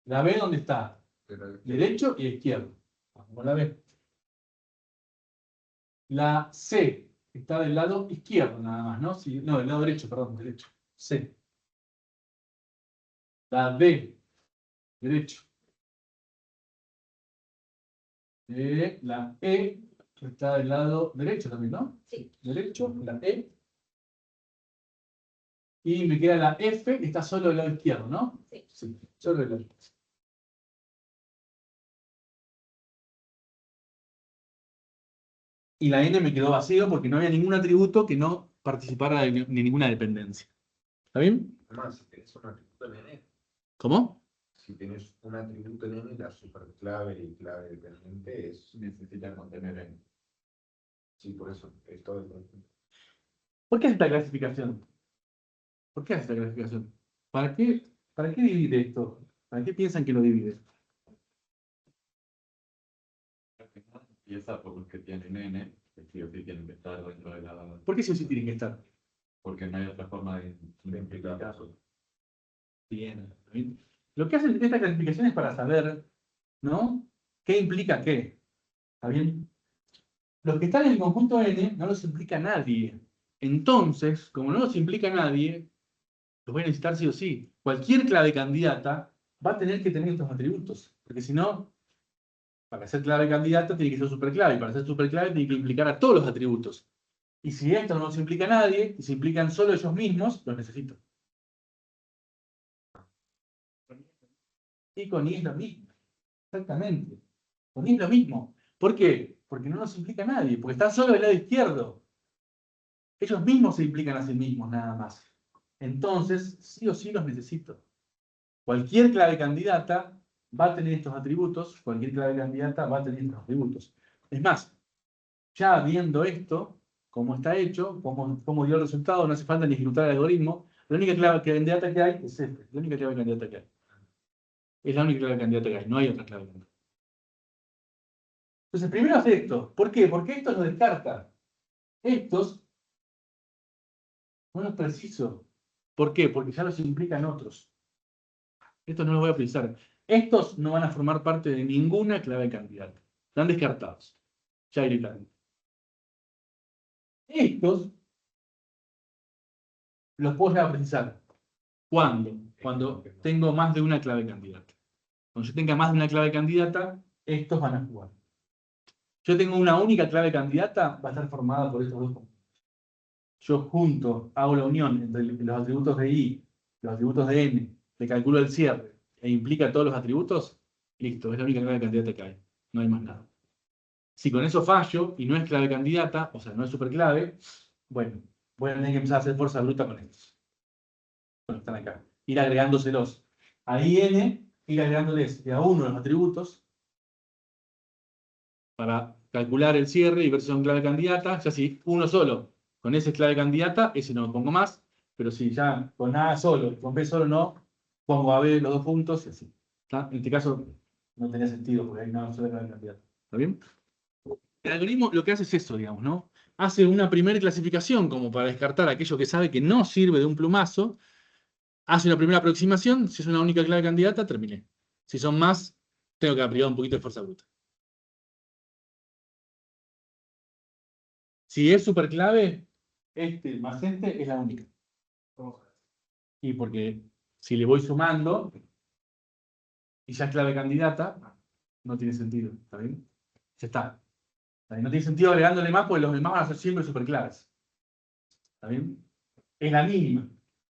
¿La B dónde está? Derecho y izquierdo. Vamos a la B. La C está del lado izquierdo nada más, ¿no? Sí, no, del lado derecho, perdón, derecho. C. La D, derecho. La E está del lado derecho también, ¿no? Sí. Derecho, la E. Y me queda la F, que está solo del lado izquierdo, ¿no? Sí. Sí, solo del lado izquierdo. Y la N me quedó vacío porque no había ningún atributo que no participara de ninguna dependencia. ¿Está bien? Además, si tenés un atributo en N, ¿Cómo? si tenés un atributo en N, la superclave y clave dependiente necesita contener N. Sí, por eso, es todo el conjunto. ¿Por qué hace esta clasificación? ¿Por qué hace esta clasificación? ¿Para qué divide esto? ¿Para qué piensan que lo divide? Empieza por los que tienen N, que sí o sí tienen que estar dentro de la... ¿Por qué sí o sí tienen que estar? Porque no hay otra forma de identificarlo. Bien. Lo que hacen esta clasificación es para saber, ¿no? ¿Qué implica qué? ¿Está bien? Los que están en el conjunto N no los implica nadie. Entonces, como no los implica nadie, los voy a necesitar sí o sí. Cualquier clave candidata va a tener que tener estos atributos. Porque si no, para ser clave candidata tiene que ser superclave. Y para ser superclave tiene que implicar a todos los atributos. Y si esto no se implica a nadie, y se implican solo ellos mismos, los necesito. Y con I es lo mismo. Exactamente. Con I es lo mismo. ¿Por qué? Porque no nos implica a nadie. Porque están solo del lado izquierdo. Ellos mismos se implican a sí mismos, nada más. Entonces, sí o sí los necesito. Cualquier clave candidata va a tener estos atributos. Cualquier clave candidata va a tener estos atributos. Es más, ya viendo esto, cómo está hecho, cómo dio el resultado, no hace falta ni ejecutar el algoritmo. La única clave candidata que hay es esta. La única clave candidata que hay. Es la única clave candidata que hay. No hay otra clave candidata. Entonces, primero hace esto. ¿Por qué? Porque esto lo descarta. Estos no los preciso. ¿Por qué? Porque ya los implican otros. Estos no los voy a precisar. Estos no van a formar parte de ninguna clave candidata. Están descartados. Ya directamente. Estos los puedo llegar a precisar. ¿Cuándo? Cuando tengo más de una clave candidata. Cuando yo tenga más de una clave candidata, estos van a jugar. Yo tengo una única clave candidata, va a estar formada por estos dos conjuntos. Yo junto, hago la unión entre los atributos de I, los atributos de N, le calculo el cierre e implica todos los atributos, listo, es la única clave candidata que hay. No hay más nada. Si con eso fallo y no es clave candidata, o sea, no es superclave, bueno, voy a tener que empezar a hacer fuerza bruta con estos. Bueno, están acá. Ir agregándoselos a IN, ir agregándoles de a uno los atributos para calcular el cierre y ver si son clave candidata. Ya si uno solo con ese es clave candidata, ese no lo pongo más. Pero si ya con A solo y con B solo no, pongo a B los dos juntos y así. ¿Está? En este caso no tenía sentido porque hay una sola clave candidata. ¿Está bien? El algoritmo lo que hace es eso, digamos, ¿no? Hace una primera clasificación como para descartar aquello que sabe que no sirve de un plumazo. Hace una primera aproximación. Si es una única clave candidata, terminé. Si son más, tengo que aplicar un poquito de fuerza bruta. Si es superclave, este más este es la única. Y porque si le voy sumando y ya es clave candidata, no tiene sentido. ¿Está bien? Ya está. ¿Está bien? No tiene sentido agregándole más porque los demás van a ser siempre superclaves. ¿Está bien? Es la mínima.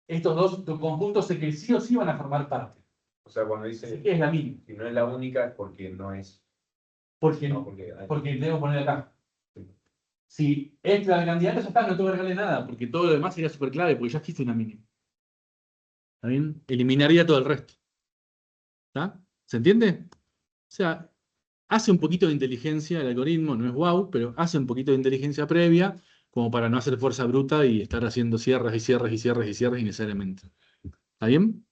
Estos dos conjuntos sé que sí o sí van a formar parte. O sea, cuando Así dice que es la mínima. que no es la única es porque no es. ¿Por qué No, no? porque hay- Porque debo poner acá. Si es clave candidata, ya está, no tengo que agregarle nada, porque todo lo demás sería superclave, porque ya existe una mínima. ¿Está bien? Eliminaría todo el resto. ¿Está? ¿Se entiende? O sea, hace un poquito de inteligencia el algoritmo, no es wow, pero hace un poquito de inteligencia previa, como para no hacer fuerza bruta y estar haciendo cierres y cierres y cierres y cierres innecesariamente. ¿Está bien?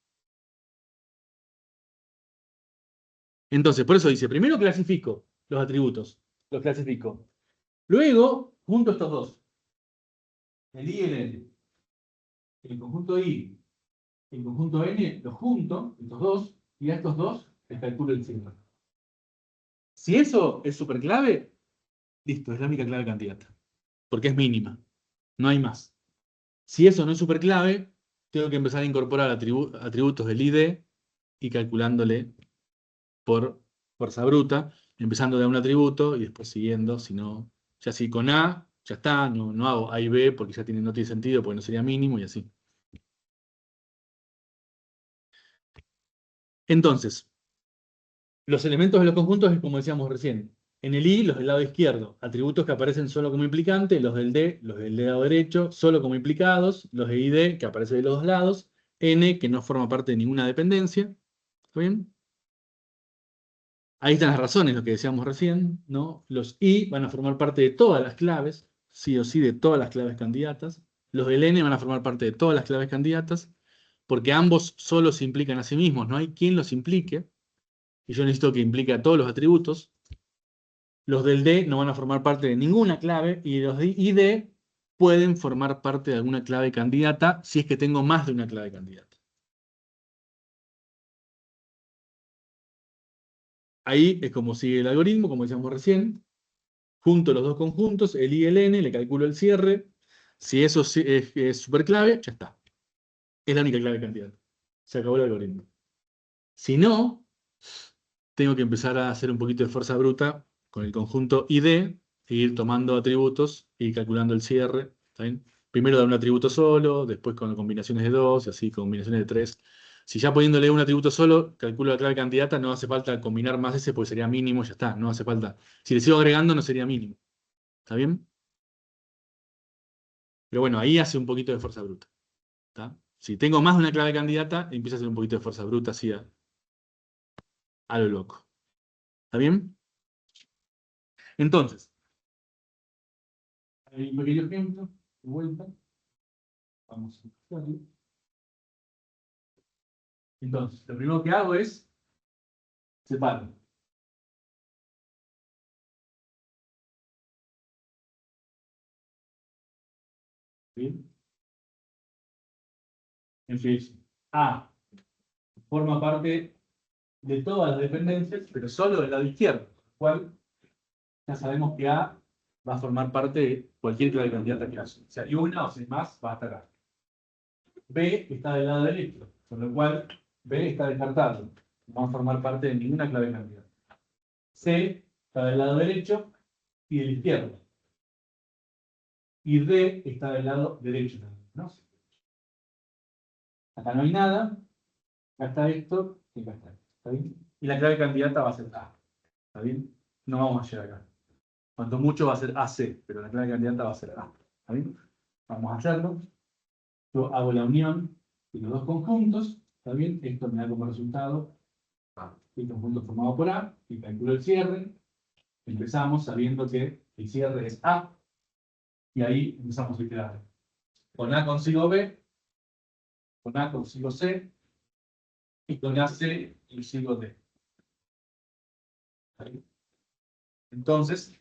Entonces, por eso dice, primero clasifico los atributos, los clasifico. Luego, junto estos dos, el I y el N. El conjunto I, el conjunto N, los junto, estos dos, y a estos dos les calculo el signo. Si eso es superclave, listo, es la única clave candidata. Porque es mínima. No hay más. Si eso no es superclave, tengo que empezar a incorporar atributos del ID y calculándole por fuerza bruta, empezando de un atributo y después siguiendo, si no, ya si con A, ya está, no hago A y B porque ya no tiene sentido, porque no sería mínimo y así. Entonces, los elementos de los conjuntos es como decíamos recién. En el I, los del lado izquierdo, atributos que aparecen solo como implicantes, los del lado derecho, solo como implicados, los de ID, que aparecen de los dos lados, N, que no forma parte de ninguna dependencia. ¿Está bien? Ahí están las razones, lo que decíamos recién, ¿no? Los I van a formar parte de todas las claves, sí o sí de todas las claves candidatas. Los del N van a formar parte de todas las claves candidatas, porque ambos solo se implican a sí mismos, no hay quien los implique. Y yo necesito que implique a todos los atributos. Los del D no van a formar parte de ninguna clave y los de ID pueden formar parte de alguna clave candidata si es que tengo más de una clave candidata. Ahí es como sigue el algoritmo, como decíamos recién. Junto los dos conjuntos, el I y el N, le calculo el cierre. Si eso es superclave, ya está. Es la única clave candidata. Se acabó el algoritmo. Si no, tengo que empezar a hacer un poquito de fuerza bruta con el conjunto ID, e ir tomando atributos y calculando el cierre. ¿Está bien? Primero da un atributo solo, después con combinaciones de dos, y así combinaciones de tres. Si ya poniéndole un atributo solo, calculo la clave candidata, no hace falta combinar más ese porque sería mínimo, ya está, no hace falta. Si le sigo agregando, no sería mínimo. ¿Está bien? Pero bueno, ahí hace un poquito de fuerza bruta. ¿Está? Si tengo más de una clave candidata, empiezo a hacer un poquito de fuerza bruta así a lo loco. ¿Está bien? Entonces, hay un pequeño ejemplo, de vuelta. Vamos a hacerlo. Entonces, lo primero que hago es separo. ¿Bien? Entonces, A forma parte de todas las dependencias, pero solo del lado izquierdo. Con lo cual, ya sabemos que A va a formar parte de cualquier clave candidata que haya. O sea, y una o si más va a estar acá. B está del lado derecho, con lo cual B está descartado. No va a formar parte de ninguna clave candidata. C está del lado derecho y del izquierdo. Y D está del lado derecho también, ¿no? Acá no hay nada. Acá está esto y acá está esto. ¿Está bien? Y la clave candidata va a ser A. ¿Está bien? No vamos a llegar acá. Cuanto mucho va a ser AC, pero la clave candidata va a ser A. ¿Está bien? Vamos a hacerlo. Yo hago la unión de los dos conjuntos. ¿Está bien? Esto me da como resultado el conjunto formado por A. Y calculo el cierre. Empezamos sabiendo que el cierre es A. Y ahí empezamos a iterar. Con A consigo B. Con A consigo C. Y con AC consigo D. ¿Está bien? Entonces,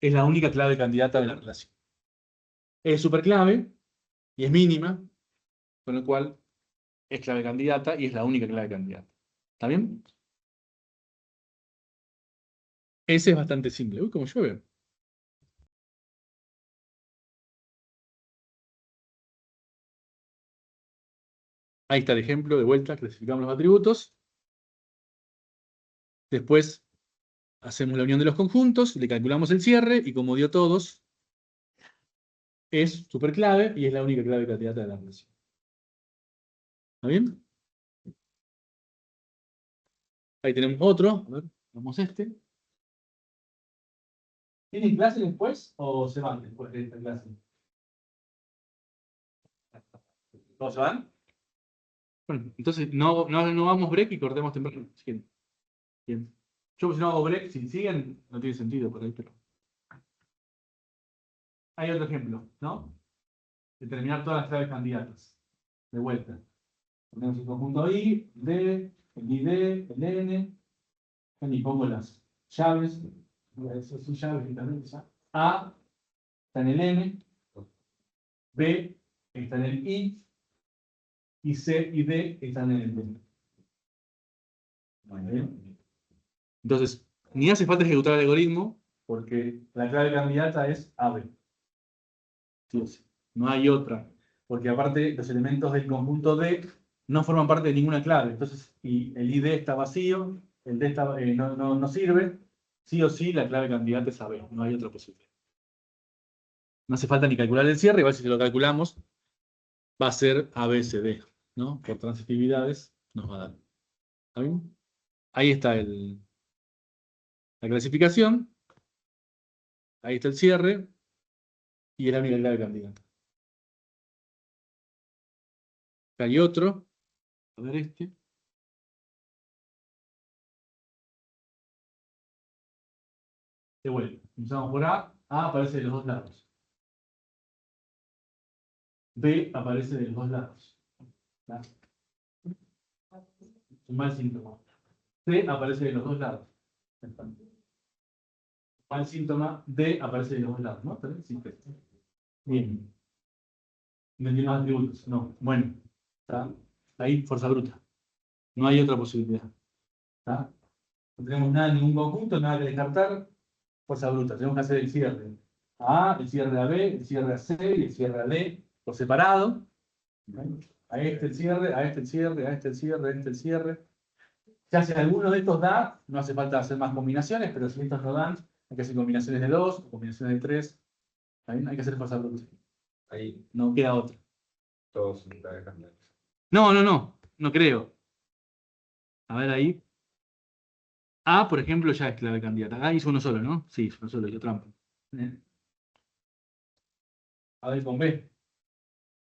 es la única clave candidata de la relación. Es superclave y es mínima, con lo cual es clave candidata y es la única clave candidata. ¿Está bien? Ese es bastante simple. Uy, como llueve. Ahí está el ejemplo, de vuelta, clasificamos los atributos. Después hacemos la unión de los conjuntos, le calculamos el cierre y como dio todos, es superclave y es la única clave candidata de la relación. ¿Está bien? Ahí tenemos otro. A ver, vamos este. ¿Tienen clase después o se van después de esta clase? ¿Todos se van? Bueno, entonces no vamos break y cortemos temprano. Bien. Bien. Yo si no hago break, si siguen, no tiene sentido por ahí, pero. Hay otro ejemplo, ¿no? Determinar todas las claves candidatas. De vuelta. Ponemos el conjunto I, D, el ID, el N. Y pongo las llaves. Esas son llaves directamente. A está en el N. B está en el I. Y C y D están en el D. Muy bien. Entonces, ni hace falta ejecutar el algoritmo, porque la clave candidata es AB. Sí o sí. No hay otra. Porque aparte, los elementos del conjunto D no forman parte de ninguna clave. Entonces, y el ID está vacío, el D está, no sirve. Sí o sí, la clave candidata es AB. No hay otra posibilidad. No hace falta ni calcular el cierre, igual si lo calculamos, va a ser ABCD, ¿no? Por transitividades nos va a dar. ¿Está bien? Ahí está la clasificación. Ahí está el cierre. Y es la única clave candidata. Acá hay otro. A ver este. De vuelta. Empezamos por A. A aparece de los dos lados. B aparece de los dos lados. ¿Está? Un mal síntoma. C aparece de los dos lados. Mal síntoma. D aparece de los dos lados. ¿No? Sí. Bien. No tiene más atributos. No. Bueno. ¿Está? Ahí, fuerza bruta. No hay otra posibilidad. ¿Está? No tenemos nada en ningún conjunto, nada que descartar. Fuerza bruta. Tenemos que hacer el cierre a A, el cierre a B, el cierre a C y el cierre a D por separado. A este el cierre, a este el cierre, a este el cierre, a este el cierre. Ya si alguno de estos da, no hace falta hacer más combinaciones, pero si estos no dan, hay que hacer combinaciones de 2 o combinaciones de 3. Hay que hacer fuerza bruta. Ahí No queda otra. todos son claves candidatas. No creo. A ver ahí. A, por ejemplo, ya es clave candidata. Acá hizo uno solo, ¿no? Sí, hizo uno solo, hizo trampa. A ver con B.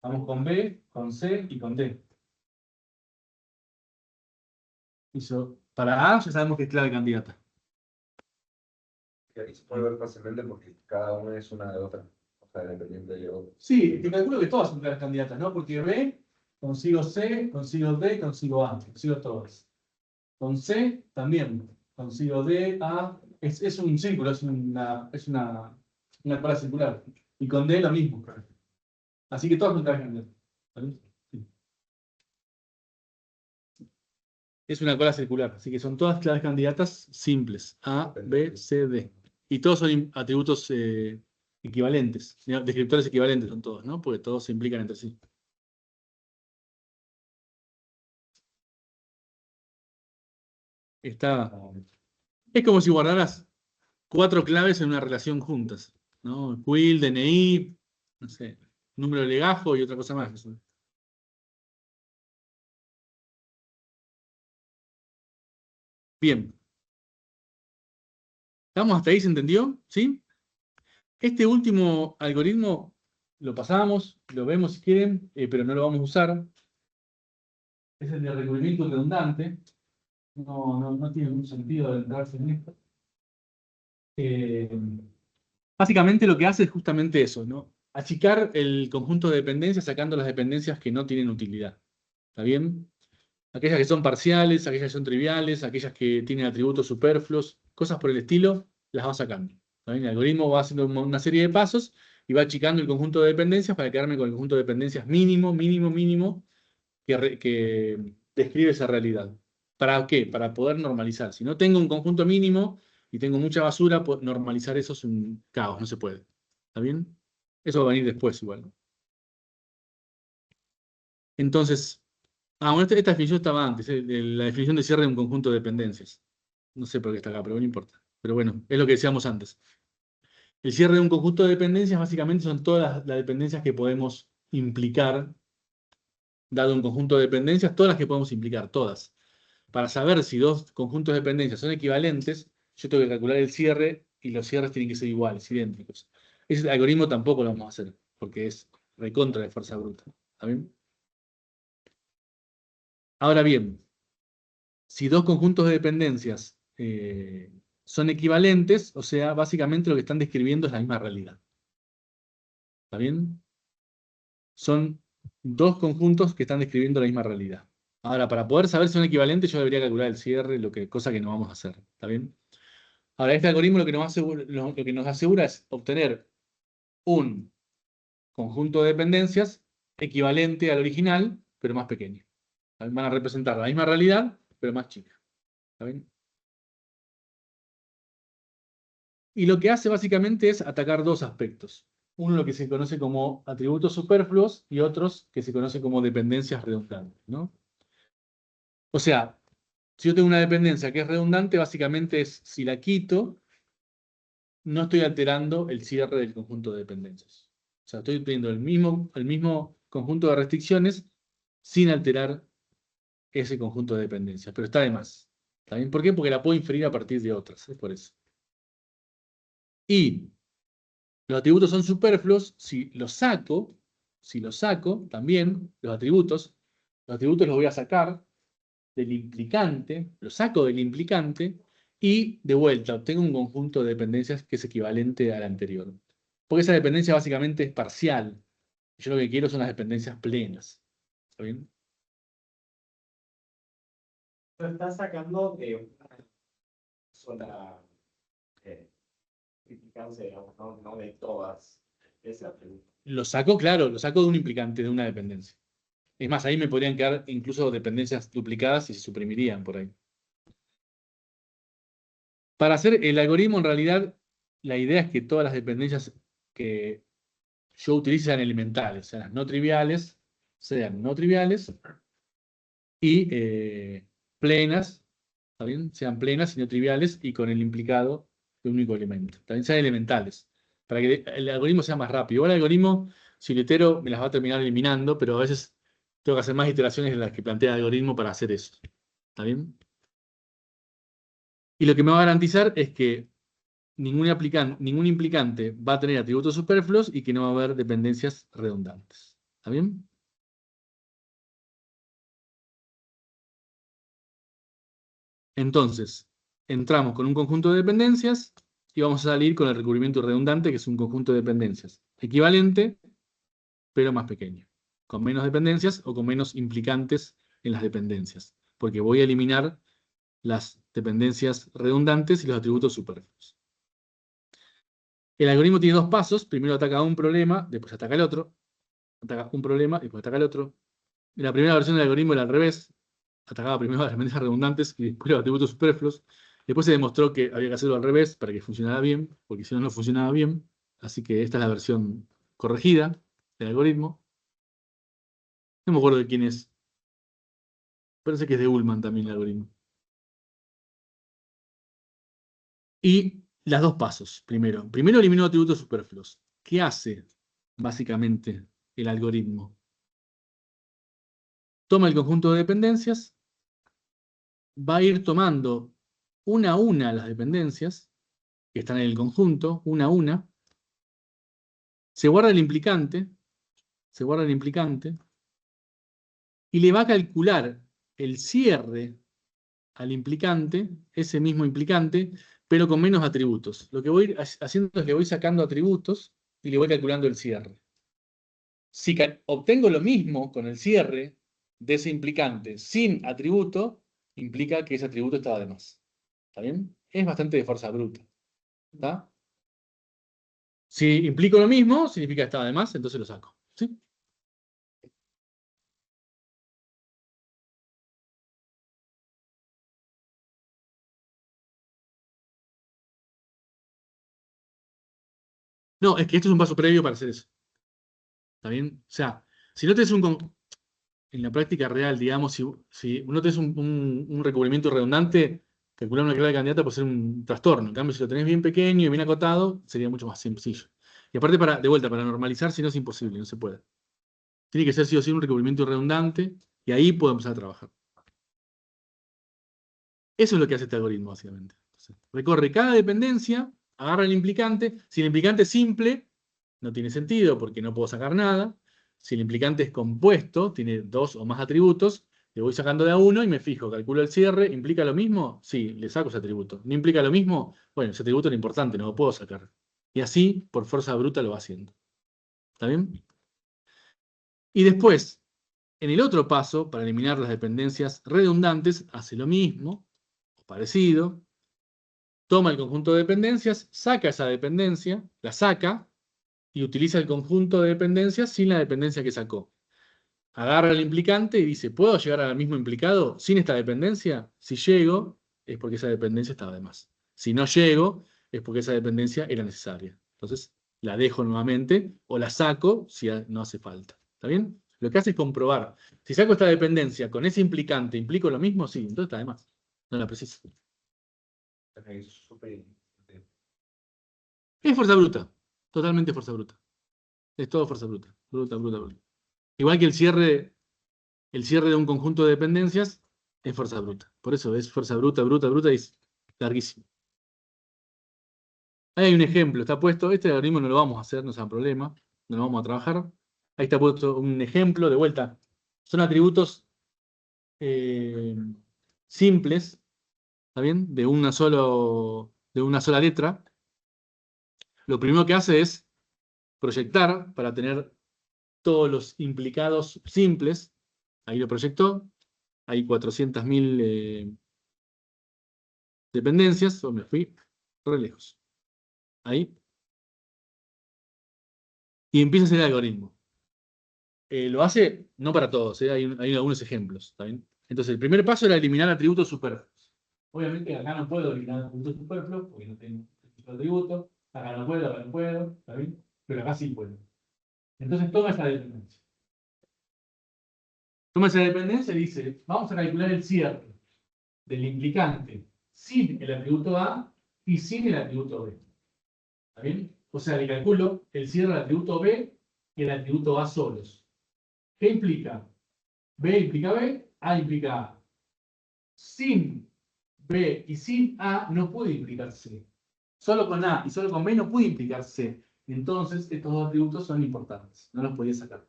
Vamos con B, con C y con D. Para A ya sabemos que es clave candidata. Y ahí se puede ver fácilmente porque cada una es una de otra. O sea, dependiente de otra. Sí, te calculo que todas son claves candidatas, ¿no? Porque B, consigo C, consigo D, consigo A. Consigo todas. Con C también. Consigo D, A. Es un círculo, es una cola circular. Y con D lo mismo. Así que todas son claves candidatas. ¿Vale? Sí. Es una cola circular, así que son todas claves candidatas simples. A, B, C, D. Y todos son atributos equivalentes. Descriptores equivalentes son todos, ¿no? Porque todos se implican entre sí. Está... Es como si guardaras 4 claves en una relación juntas, ¿no? Quill, DNI, no sé, número de legajo y otra cosa más. Bien. ¿Estamos hasta ahí? ¿Se entendió? ¿Sí? Este último algoritmo lo pasamos, lo vemos si quieren, pero no lo vamos a usar. Es el de recubrimiento redundante. No tiene mucho sentido adentrarse en esto. Básicamente lo que hace es justamente eso, ¿no? Achicar el conjunto de dependencias sacando las dependencias que no tienen utilidad. ¿Está bien? Aquellas que son parciales, aquellas que son triviales, aquellas que tienen atributos superfluos, cosas por el estilo, las va sacando. ¿Está bien? El algoritmo va haciendo una serie de pasos y va achicando el conjunto de dependencias para quedarme con el conjunto de dependencias mínimo, mínimo, mínimo que describe esa realidad. ¿Para qué? Para poder normalizar. Si no tengo un conjunto mínimo y tengo mucha basura, normalizar eso es un caos, no se puede. ¿Está bien? Eso va a venir después igual, ¿no? Entonces, bueno, esta definición estaba antes, la definición de cierre de un conjunto de dependencias. No sé por qué está acá, pero no importa. Pero bueno, es lo que decíamos antes. El cierre de un conjunto de dependencias básicamente son todas las dependencias que podemos implicar, dado un conjunto de dependencias, todas las que podemos implicar, todas. Para saber si dos conjuntos de dependencias son equivalentes, yo tengo que calcular el cierre y los cierres tienen que ser iguales, idénticos. Ese algoritmo tampoco lo vamos a hacer, porque es recontra de fuerza bruta. ¿Está bien? Ahora bien, si dos conjuntos de dependencias son equivalentes, o sea, básicamente lo que están describiendo es la misma realidad. ¿Está bien? Son dos conjuntos que están describiendo la misma realidad. Ahora, para poder saber si son equivalentes, yo debería calcular el cierre, cosa que no vamos a hacer. ¿Está bien? Ahora, este algoritmo lo que nos asegura es obtener un conjunto de dependencias equivalente al original, pero más pequeño. Van a representar la misma realidad, pero más chica. ¿Está bien? Y lo que hace básicamente es atacar dos aspectos. Uno lo que se conoce como atributos superfluos y otros que se conoce como dependencias redundantes, ¿no? O sea, si yo tengo una dependencia que es redundante, básicamente es si la quito, no estoy alterando el cierre del conjunto de dependencias. O sea, estoy teniendo el mismo conjunto de restricciones sin alterar ese conjunto de dependencias. Pero está de más. ¿Está bien? ¿Por qué? Porque la puedo inferir a partir de otras. Es por eso. Y los atributos son superfluos si los saco también, los atributos los voy a sacar del implicante, los saco del implicante y de vuelta obtengo un conjunto de dependencias que es equivalente al anterior. Porque esa dependencia básicamente es parcial. Yo lo que quiero son las dependencias plenas. ¿Está bien? Lo estás sacando de una sola implicancia, digamos, no de todas ese atributo. Lo saco, claro, lo saco de un implicante, de una dependencia. Es más, ahí me podrían quedar incluso dependencias duplicadas y se suprimirían por ahí. Para hacer el algoritmo, en realidad, la idea es que todas las dependencias que yo utilice sean elementales, sean no triviales y plenas, ¿está bien? Sean plenas y no triviales y con el implicado de un único elemento. También sean elementales, para que el algoritmo sea más rápido. Igual el algoritmo, si lo itero, me las va a terminar eliminando, pero a veces tengo que hacer más iteraciones de las que plantea el algoritmo para hacer eso. ¿Está bien? Y lo que me va a garantizar es que ningún implicante va a tener atributos superfluos y que no va a haber dependencias redundantes. ¿Está bien? Entonces, entramos con un conjunto de dependencias y vamos a salir con el recubrimiento redundante, que es un conjunto de dependencias equivalente, pero más pequeño, con menos dependencias o con menos implicantes en las dependencias, porque voy a eliminar las dependencias redundantes y los atributos superfluos. El algoritmo tiene dos pasos. Primero ataca un problema, después ataca el otro. Ataca un problema, después ataca el otro. En la primera versión del algoritmo era al revés. Atacaba primero las dependencias redundantes y después los atributos superfluos. Después se demostró que había que hacerlo al revés para que funcionara bien, porque si no, no funcionaba bien. Así que esta es la versión corregida del algoritmo. No me acuerdo de quién es. Parece que es de Ullman también el algoritmo. Y las dos pasos, primero. Primero elimino atributos superfluos. ¿Qué hace, básicamente, el algoritmo? Toma el conjunto de dependencias, va a ir tomando una a una las dependencias que están en el conjunto, una a una, se guarda el implicante, y le va a calcular el cierre al implicante, ese mismo implicante, pero con menos atributos. Lo que voy a ir haciendo es le voy sacando atributos y le voy calculando el cierre. Si obtengo lo mismo con el cierre de ese implicante sin atributo, implica que ese atributo estaba de más. ¿Está bien? Es bastante de fuerza bruta. ¿Está? Si implico lo mismo, significa que estaba de más, entonces lo saco. ¿Sí? No, es que esto es un paso previo para hacer eso. ¿Está bien? O sea, si no tenés en la práctica real, digamos, si uno tenés un recubrimiento redundante, calcular una clave candidata puede ser un trastorno. En cambio, si lo tenés bien pequeño y bien acotado, sería mucho más sencillo. Y aparte, de vuelta, para normalizar, si no es imposible, no se puede. Tiene que ser sí o sí un recubrimiento redundante, y ahí puedo empezar a trabajar. Eso es lo que hace este algoritmo, básicamente. Entonces, recorre cada dependencia, agarra el implicante. Si el implicante es simple, no tiene sentido porque no puedo sacar nada. Si el implicante es compuesto, tiene dos o más atributos, le voy sacando de a uno y me fijo, calculo el cierre. ¿Implica lo mismo? Sí, le saco ese atributo. ¿No implica lo mismo? Bueno, ese atributo es importante, no lo puedo sacar. Y así, por fuerza bruta, lo va haciendo. ¿Está bien? Y después, en el otro paso, para eliminar las dependencias redundantes, hace lo mismo, o parecido. Toma el conjunto de dependencias, saca esa dependencia, la saca, y utiliza el conjunto de dependencias sin la dependencia que sacó. Agarra el implicante y dice, ¿puedo llegar al mismo implicado sin esta dependencia? Si llego, es porque esa dependencia estaba de más. Si no llego, es porque esa dependencia era necesaria. Entonces, la dejo nuevamente o la saco si no hace falta. ¿Está bien? Lo que hace es comprobar. Si saco esta dependencia con ese implicante, ¿implico lo mismo? Sí, entonces está de más. No la preciso. Es súper. Es fuerza bruta. Totalmente fuerza bruta. Es todo fuerza bruta. Bruta, bruta, bruta. Igual que el cierre de un conjunto de dependencias es fuerza bruta. Por eso es fuerza bruta, bruta, bruta y es larguísimo. Ahí hay un ejemplo, está puesto. Este algoritmo no lo vamos a hacer, no sea un problema. No lo vamos a trabajar. Ahí está puesto un ejemplo de vuelta. Son atributos simples, ¿está bien? De una sola letra. Lo primero que hace es proyectar para tener todos los implicados simples. Ahí lo proyectó. Hay 400.000 dependencias. Me fui re lejos. Ahí. Y empieza a hacer el algoritmo. Lo hace no para todos, hay algunos ejemplos. ¿Está bien? Entonces, el primer paso era eliminar atributos superfluos. Obviamente acá no puedo eliminar atributos superfluos porque no tengo atributos. Acá no puedo, ¿está bien? Pero acá sí puedo. Entonces toma esa dependencia. Toma esa dependencia y dice, vamos a calcular el cierre del implicante sin el atributo A y sin el atributo B. ¿Está bien? O sea, le calculo el cierre del atributo B y el atributo A solos. ¿Qué implica? B implica B, A implica A. Sin B y sin A no puede implicar C. Solo con A y solo con B no puede implicar C. Entonces, estos dos atributos son importantes. No los podía sacar.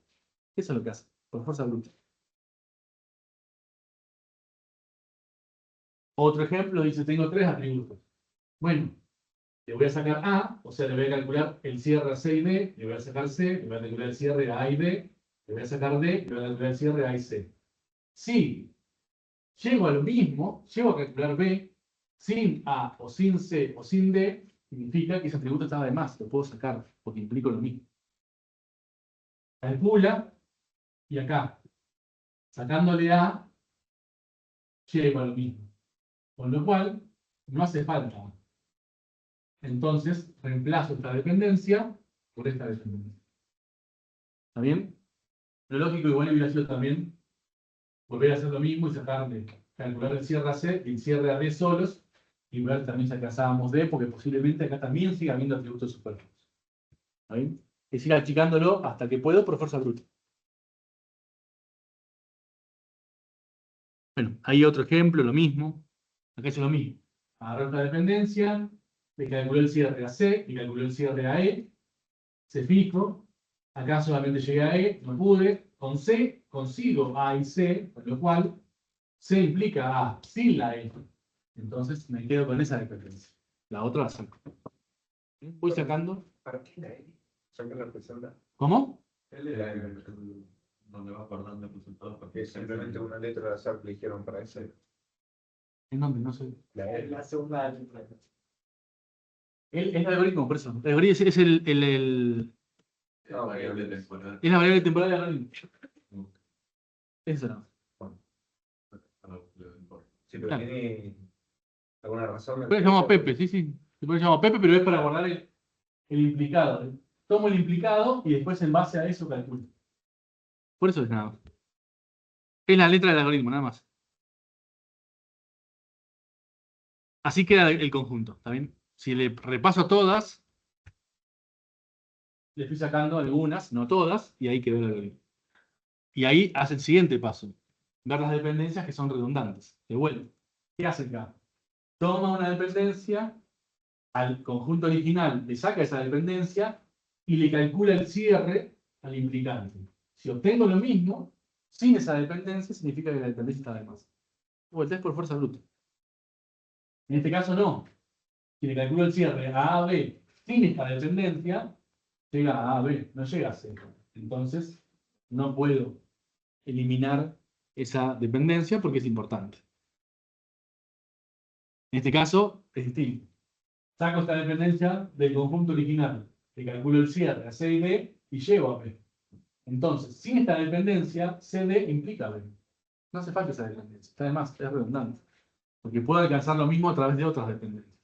Eso es lo que hace, por fuerza bruta. Otro ejemplo dice, tengo tres atributos. Bueno, le voy a sacar A, o sea, le voy a calcular el cierre a C y D, le voy a sacar C, le voy a calcular el cierre a A y B, le voy a sacar D, le voy a calcular el cierre a A y C. Si llego a lo mismo, llego a calcular B, sin A o sin C o sin D, significa que ese atributo estaba de más, lo puedo sacar, porque implico lo mismo. Calcula, y acá, sacándole A, llego a lo mismo. Con lo cual, no hace falta. Entonces, reemplazo esta dependencia por esta dependencia. ¿Está bien? Lo lógico igual hubiera sido también volver a hacer lo mismo y calcular el cierre a C y el cierre a D solos, y ver también si alcanzábamos D, porque posiblemente acá también siga habiendo atributos superfluos. ¿Está bien? Es ir achicándolo hasta que puedo por fuerza bruta. Bueno, hay otro ejemplo, lo mismo. Acá es lo mismo. Agarré otra dependencia, le calculé el cierre a C, le calculé el cierre a E, se fijo, acá solamente llegué a E, no pude, con C consigo A y C, con lo cual C implica A sin la E. Entonces me quedo con esa dependencia. La otra la saco. Voy sacando. ¿Para qué la L? Saca la representa. ¿Cómo? L donde va guardando el resultado. Porque es simplemente una letra de azar que eligieron para ese. ¿En dónde? No sé. La L. La segunda letra. Es el algoritmo, por eso. El algoritmo es el La variable temporal. es la variable temporal del algoritmo. Eso no. Sí, pero Claro. tiene alguna razón. Después le llamamos Pepe, sí, sí. Después le llamamos Pepe, pero es para guardar el implicado. Tomo el implicado y después en base a eso calculo. Por eso es nada más. Es la letra del algoritmo, nada más. Así queda el conjunto, ¿está bien? Si le repaso todas, le estoy sacando algunas, no todas, y ahí quedó el algoritmo. Y ahí hace el siguiente paso. Ver las dependencias que son redundantes. De vuelta. ¿Qué hace acá? Toma una dependencia, al conjunto original le saca esa dependencia y le calcula el cierre al implicante. Si obtengo lo mismo, sin esa dependencia, significa que la dependencia está de más. De vuelta es por fuerza bruta. En este caso no. Si le calculo el cierre a A, B, sin esta dependencia, llega a A, B, no llega a C. Entonces, no puedo eliminar esa dependencia porque es importante. En este caso, es distinto. Saco esta dependencia del conjunto original, le calculo el cierre a C y D y llego a B. Entonces, sin esta dependencia, CD implica B. No hace falta esa dependencia, además es redundante. Porque puedo alcanzar lo mismo a través de otras dependencias.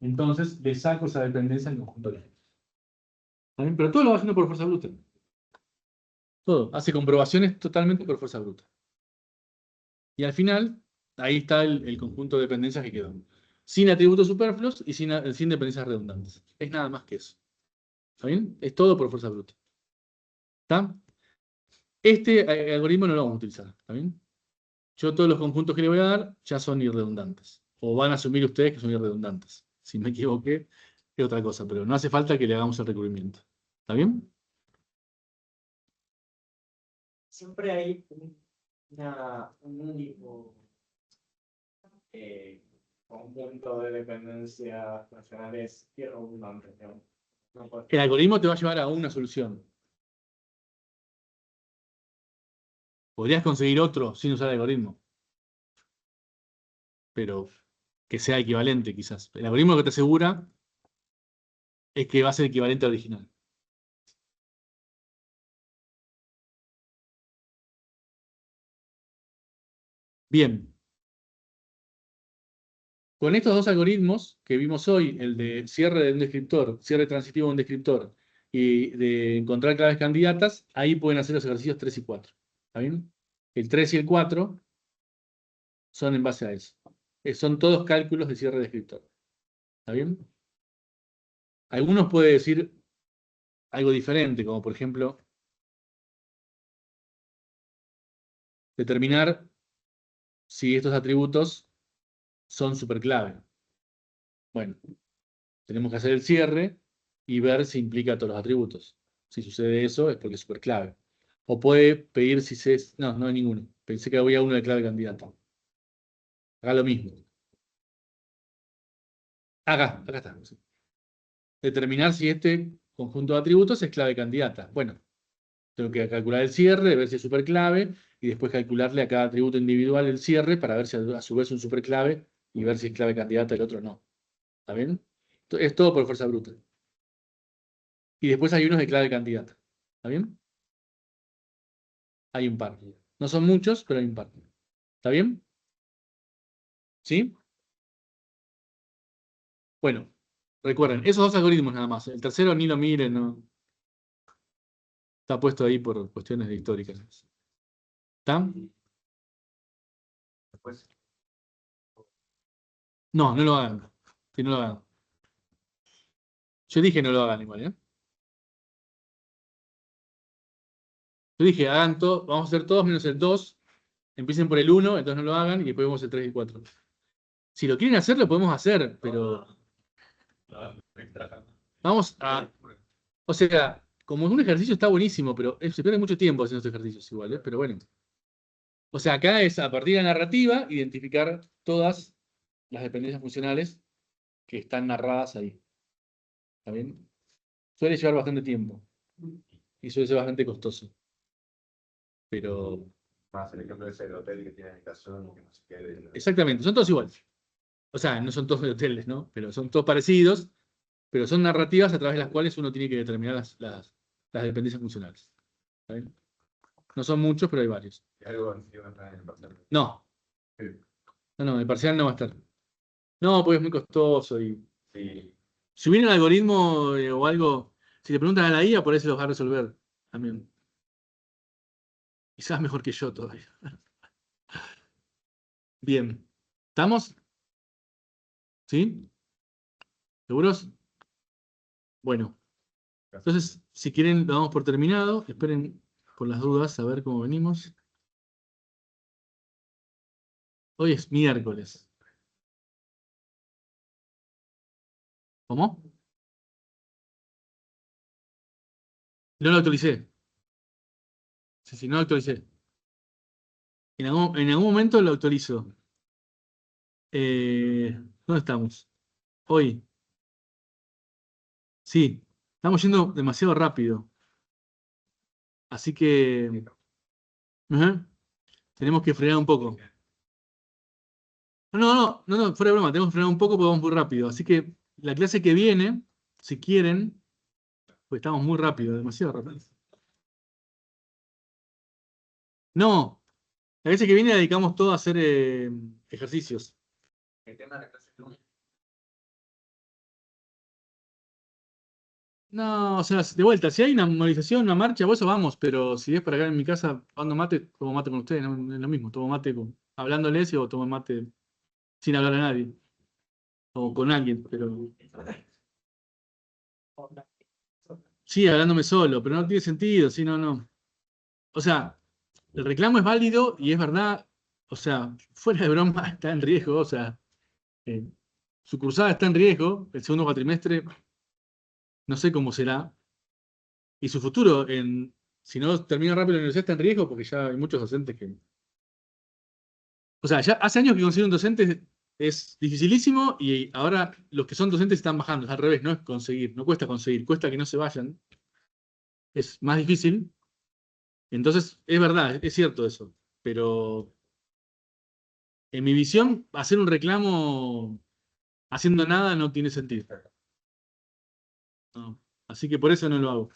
Entonces, le saco esa dependencia al conjunto original. ¿Está bien? Pero todo lo va haciendo por fuerza bruta. Todo. Hace comprobaciones totalmente por fuerza bruta. Y al final, ahí está el conjunto de dependencias que quedó. Sin atributos superfluos y sin dependencias redundantes. Es nada más que eso. ¿Está bien? Es todo por fuerza bruta. ¿Está? Este algoritmo no lo vamos a utilizar. ¿Está bien? Yo todos los conjuntos que le voy a dar ya son irredundantes. O van a asumir ustedes que son irredundantes. Si me equivoqué, es otra cosa. Pero no hace falta que le hagamos el recubrimiento. ¿Está bien? Siempre hay un único conjunto de dependencias nacionales y redundantes, ¿no? El algoritmo te va a llevar a una solución. Podrías conseguir otro sin usar el algoritmo. Pero que sea equivalente, quizás. El algoritmo lo que te asegura es que va a ser equivalente al original. Bien. Con estos dos algoritmos que vimos hoy, el de cierre de un descriptor, cierre transitivo de un descriptor, y de encontrar claves candidatas, ahí pueden hacer los ejercicios 3 y 4. ¿Está bien? El 3 y el 4 son en base a eso. Son todos cálculos de cierre de descriptor. ¿Está bien? Algunos pueden decir algo diferente, como por ejemplo, determinar si estos atributos son superclave. Bueno, tenemos que hacer el cierre y ver si implica todos los atributos. Si sucede eso es porque es superclave. O puede pedir si se... No, no hay ninguno. Pensé que había uno de clave candidato. Haga lo mismo. Acá está. Sí. Determinar si este conjunto de atributos es clave candidata. Bueno, tengo que calcular el cierre, ver si es superclave, y después calcularle a cada atributo individual el cierre para ver si a su vez es un superclave y ver si es clave candidata el otro no. ¿Está bien? Es todo por fuerza bruta. Y después hay unos de clave candidata. ¿Está bien? Hay un par. No son muchos, pero hay un par. ¿Está bien? ¿Sí? Bueno, recuerden, esos dos algoritmos nada más. El tercero ni lo miren, no. Está puesto ahí por cuestiones históricas. ¿Está? Después No, no lo hagan. Que no lo hagan. Yo dije no lo hagan igual, ¿eh? Yo dije, hagan todo, vamos a hacer todos menos el 2. Empiecen por el 1, entonces no lo hagan y después vemos el 3 y 4. Si lo quieren hacer, lo podemos hacer, pero vamos a... O sea, como un ejercicio está buenísimo, pero se pierde mucho tiempo haciendo estos ejercicios igual, ¿eh? Pero bueno. O sea, acá es a partir de la narrativa identificar todas las dependencias funcionales que están narradas ahí. ¿Está bien? Suele llevar bastante tiempo y suele ser bastante costoso. Pero Más el ejemplo ese del hotel que tiene habitación y que no se quede. exactamente, son todos iguales. O sea, no son todos de hoteles, ¿no? Pero son todos parecidos, pero son narrativas a través de las cuales uno tiene que determinar las dependencias funcionales. ¿Está bien? No son muchos, pero hay varios. Y algo parecido en el parcial. No. No, el parcial no va a estar. No, porque es muy costoso y Sí. si hubiera un algoritmo o algo, si le preguntan a la IA, por ahí se los va a resolver también. Quizás mejor que yo todavía. Bien. ¿Estamos? ¿Sí? ¿Seguros? Bueno. Entonces, si quieren, lo damos por terminado. Esperen por las dudas a ver cómo venimos. Hoy es miércoles. ¿Cómo? No lo actualicé. Sí, no lo actualicé. En algún momento lo actualizo. ¿Dónde estamos? Hoy. Sí, estamos yendo demasiado rápido. Así que ajá, tenemos que frenar un poco. No, fuera de broma, tenemos que frenar un poco porque vamos muy rápido. Así que la clase que viene, si quieren, pues estamos muy rápido, demasiado rápido. No, la clase que viene la dedicamos todo a hacer ejercicios. El tema de la clase de No, o sea, de vuelta, si hay una movilización, una marcha, vos eso vamos, pero si es para acá en mi casa, tomando mate, tomo mate con ustedes, no es lo mismo, tomo mate hablándoles o tomo mate sin hablar a nadie, o con alguien, pero sí, hablándome solo, pero no tiene sentido, sí, no. O sea, el reclamo es válido y es verdad, o sea, fuera de broma está en riesgo, o sea, su cursada está en riesgo, el segundo cuatrimestre, no sé cómo será, y su futuro, si no termina rápido la universidad, está en riesgo porque ya hay muchos docentes que... O sea, ya hace años que conseguir un docente es dificilísimo y ahora los que son docentes están bajando, es al revés, no es conseguir, no cuesta conseguir, cuesta que no se vayan, es más difícil. Entonces, es verdad, es cierto eso, pero en mi visión, hacer un reclamo haciendo nada no tiene sentido. No. Así que por eso no lo hago.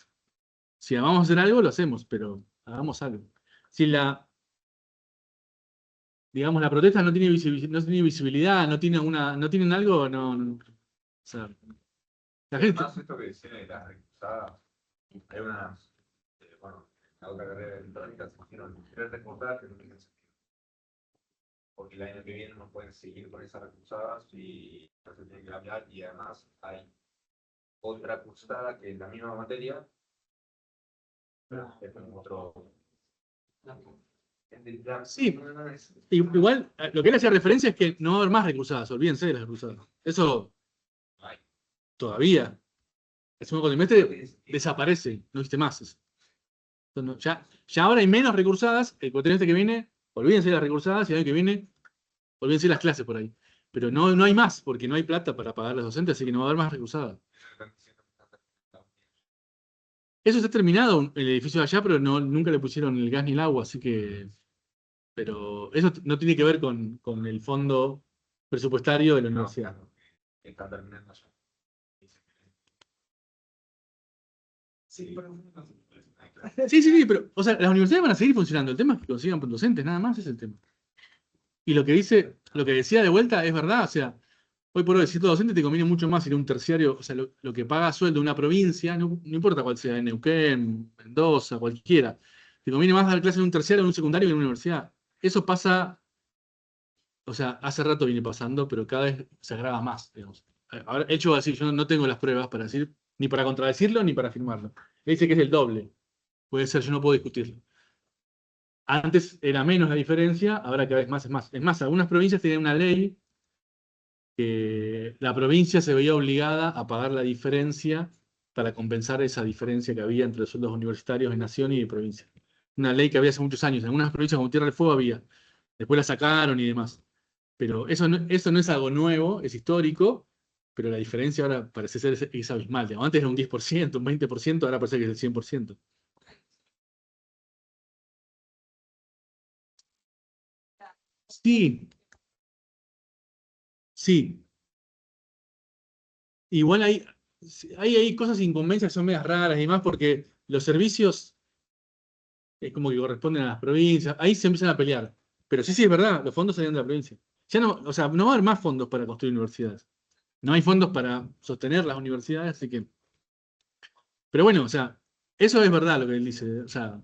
Si vamos a hacer algo, lo hacemos, pero hagamos algo. Si digamos, la protesta no tiene visibilidad, no tienen algo, no. O sea, la gente... Además, esto que decía de las recusadas, hay unas, bueno, en la otra carrera electrónica se hicieron 3 recusadas que no tienen sentido. Porque el año que viene no pueden seguir con esas recusadas y no se tiene que cambiar. Y además hay otra cursada que es la misma materia, pero es con otro. Sí, igual lo que él hacía referencia es que no va a haber más recursadas, olvídense de las recursadas. Eso todavía. El segundo cuatrimestre desaparece, no existe más eso. Entonces, ya ahora hay menos recursadas, el cuatrimestre que viene, olvídense de las recursadas, y el año que viene, olvídense de las clases por ahí. Pero no hay más, porque no hay plata para pagar a los docentes, así que no va a haber más recursadas. Eso está terminado, el edificio de allá, pero nunca le pusieron el gas ni el agua, así que... Pero eso no tiene que ver con el fondo presupuestario de la universidad. Está terminando ya. Sí, Sí, pero, o sea, las universidades van a seguir funcionando. El tema es que consigan docentes, nada más es el tema. Y lo que decía de vuelta es verdad, o sea, hoy por hoy, si todo docente te conviene mucho más ir a un terciario, o sea, lo que paga sueldo una provincia, no importa cuál sea, en Neuquén, Mendoza, cualquiera, te conviene más dar clases en un terciario o en un secundario que en una universidad. Eso pasa o sea, hace rato viene pasando, pero cada vez se agrava más, digamos. Ahora, hecho así, yo no tengo las pruebas para decir, ni para contradecirlo, ni para afirmarlo. Él dice que es el doble. Puede ser, yo no puedo discutirlo. Antes era menos la diferencia, ahora cada vez más es más. Es más, algunas provincias tienen una ley que la provincia se veía obligada a pagar la diferencia para compensar esa diferencia que había entre los sueldos universitarios de nación y de provincia. Una ley que había hace muchos años. En algunas provincias como Tierra del Fuego había. Después la sacaron y demás. Pero eso no es algo nuevo, es histórico, pero la diferencia ahora parece ser es abismal. Digamos, antes era un 10%, un 20%, ahora parece que es el 100%. Sí, sí. Igual hay cosas inconveniencias que son medias raras y más porque los servicios es como que corresponden a las provincias. Ahí se empiezan a pelear. Pero sí, es verdad, los fondos salían de la provincia. Ya no, o sea, no va a haber más fondos para construir universidades. No hay fondos para sostener las universidades, así que. Pero bueno, o sea, eso es verdad lo que él dice. O sea,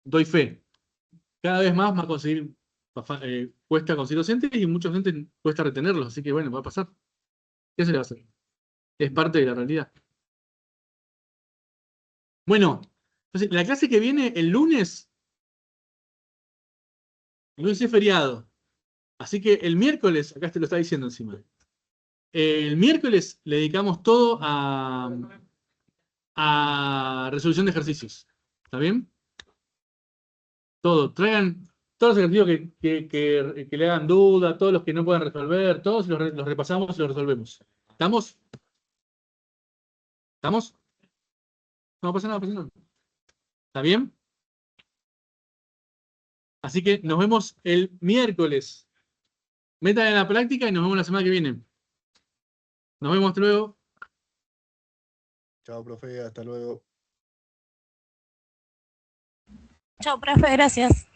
doy fe. Cada vez más va a conseguir, cuesta conseguir docentes y muchos docentes cuesta retenerlos, así que bueno, va a pasar. ¿Qué se le va a hacer? Es parte de la realidad. Bueno, entonces la clase que viene el lunes es feriado. Así que el miércoles, acá te lo está diciendo encima. El miércoles le dedicamos todo a resolución de ejercicios. ¿Está bien? Todo. Traigan todos los ejercicios que le hagan duda, todos los que no puedan resolver, todos los repasamos y los resolvemos. ¿Estamos? ¿Estamos? No pasa nada, pasa nada. ¿Está bien? Así que nos vemos el miércoles. Metan en la práctica y nos vemos la semana que viene. Nos vemos, hasta luego. Chao, profe, hasta luego. Chao, profe, gracias.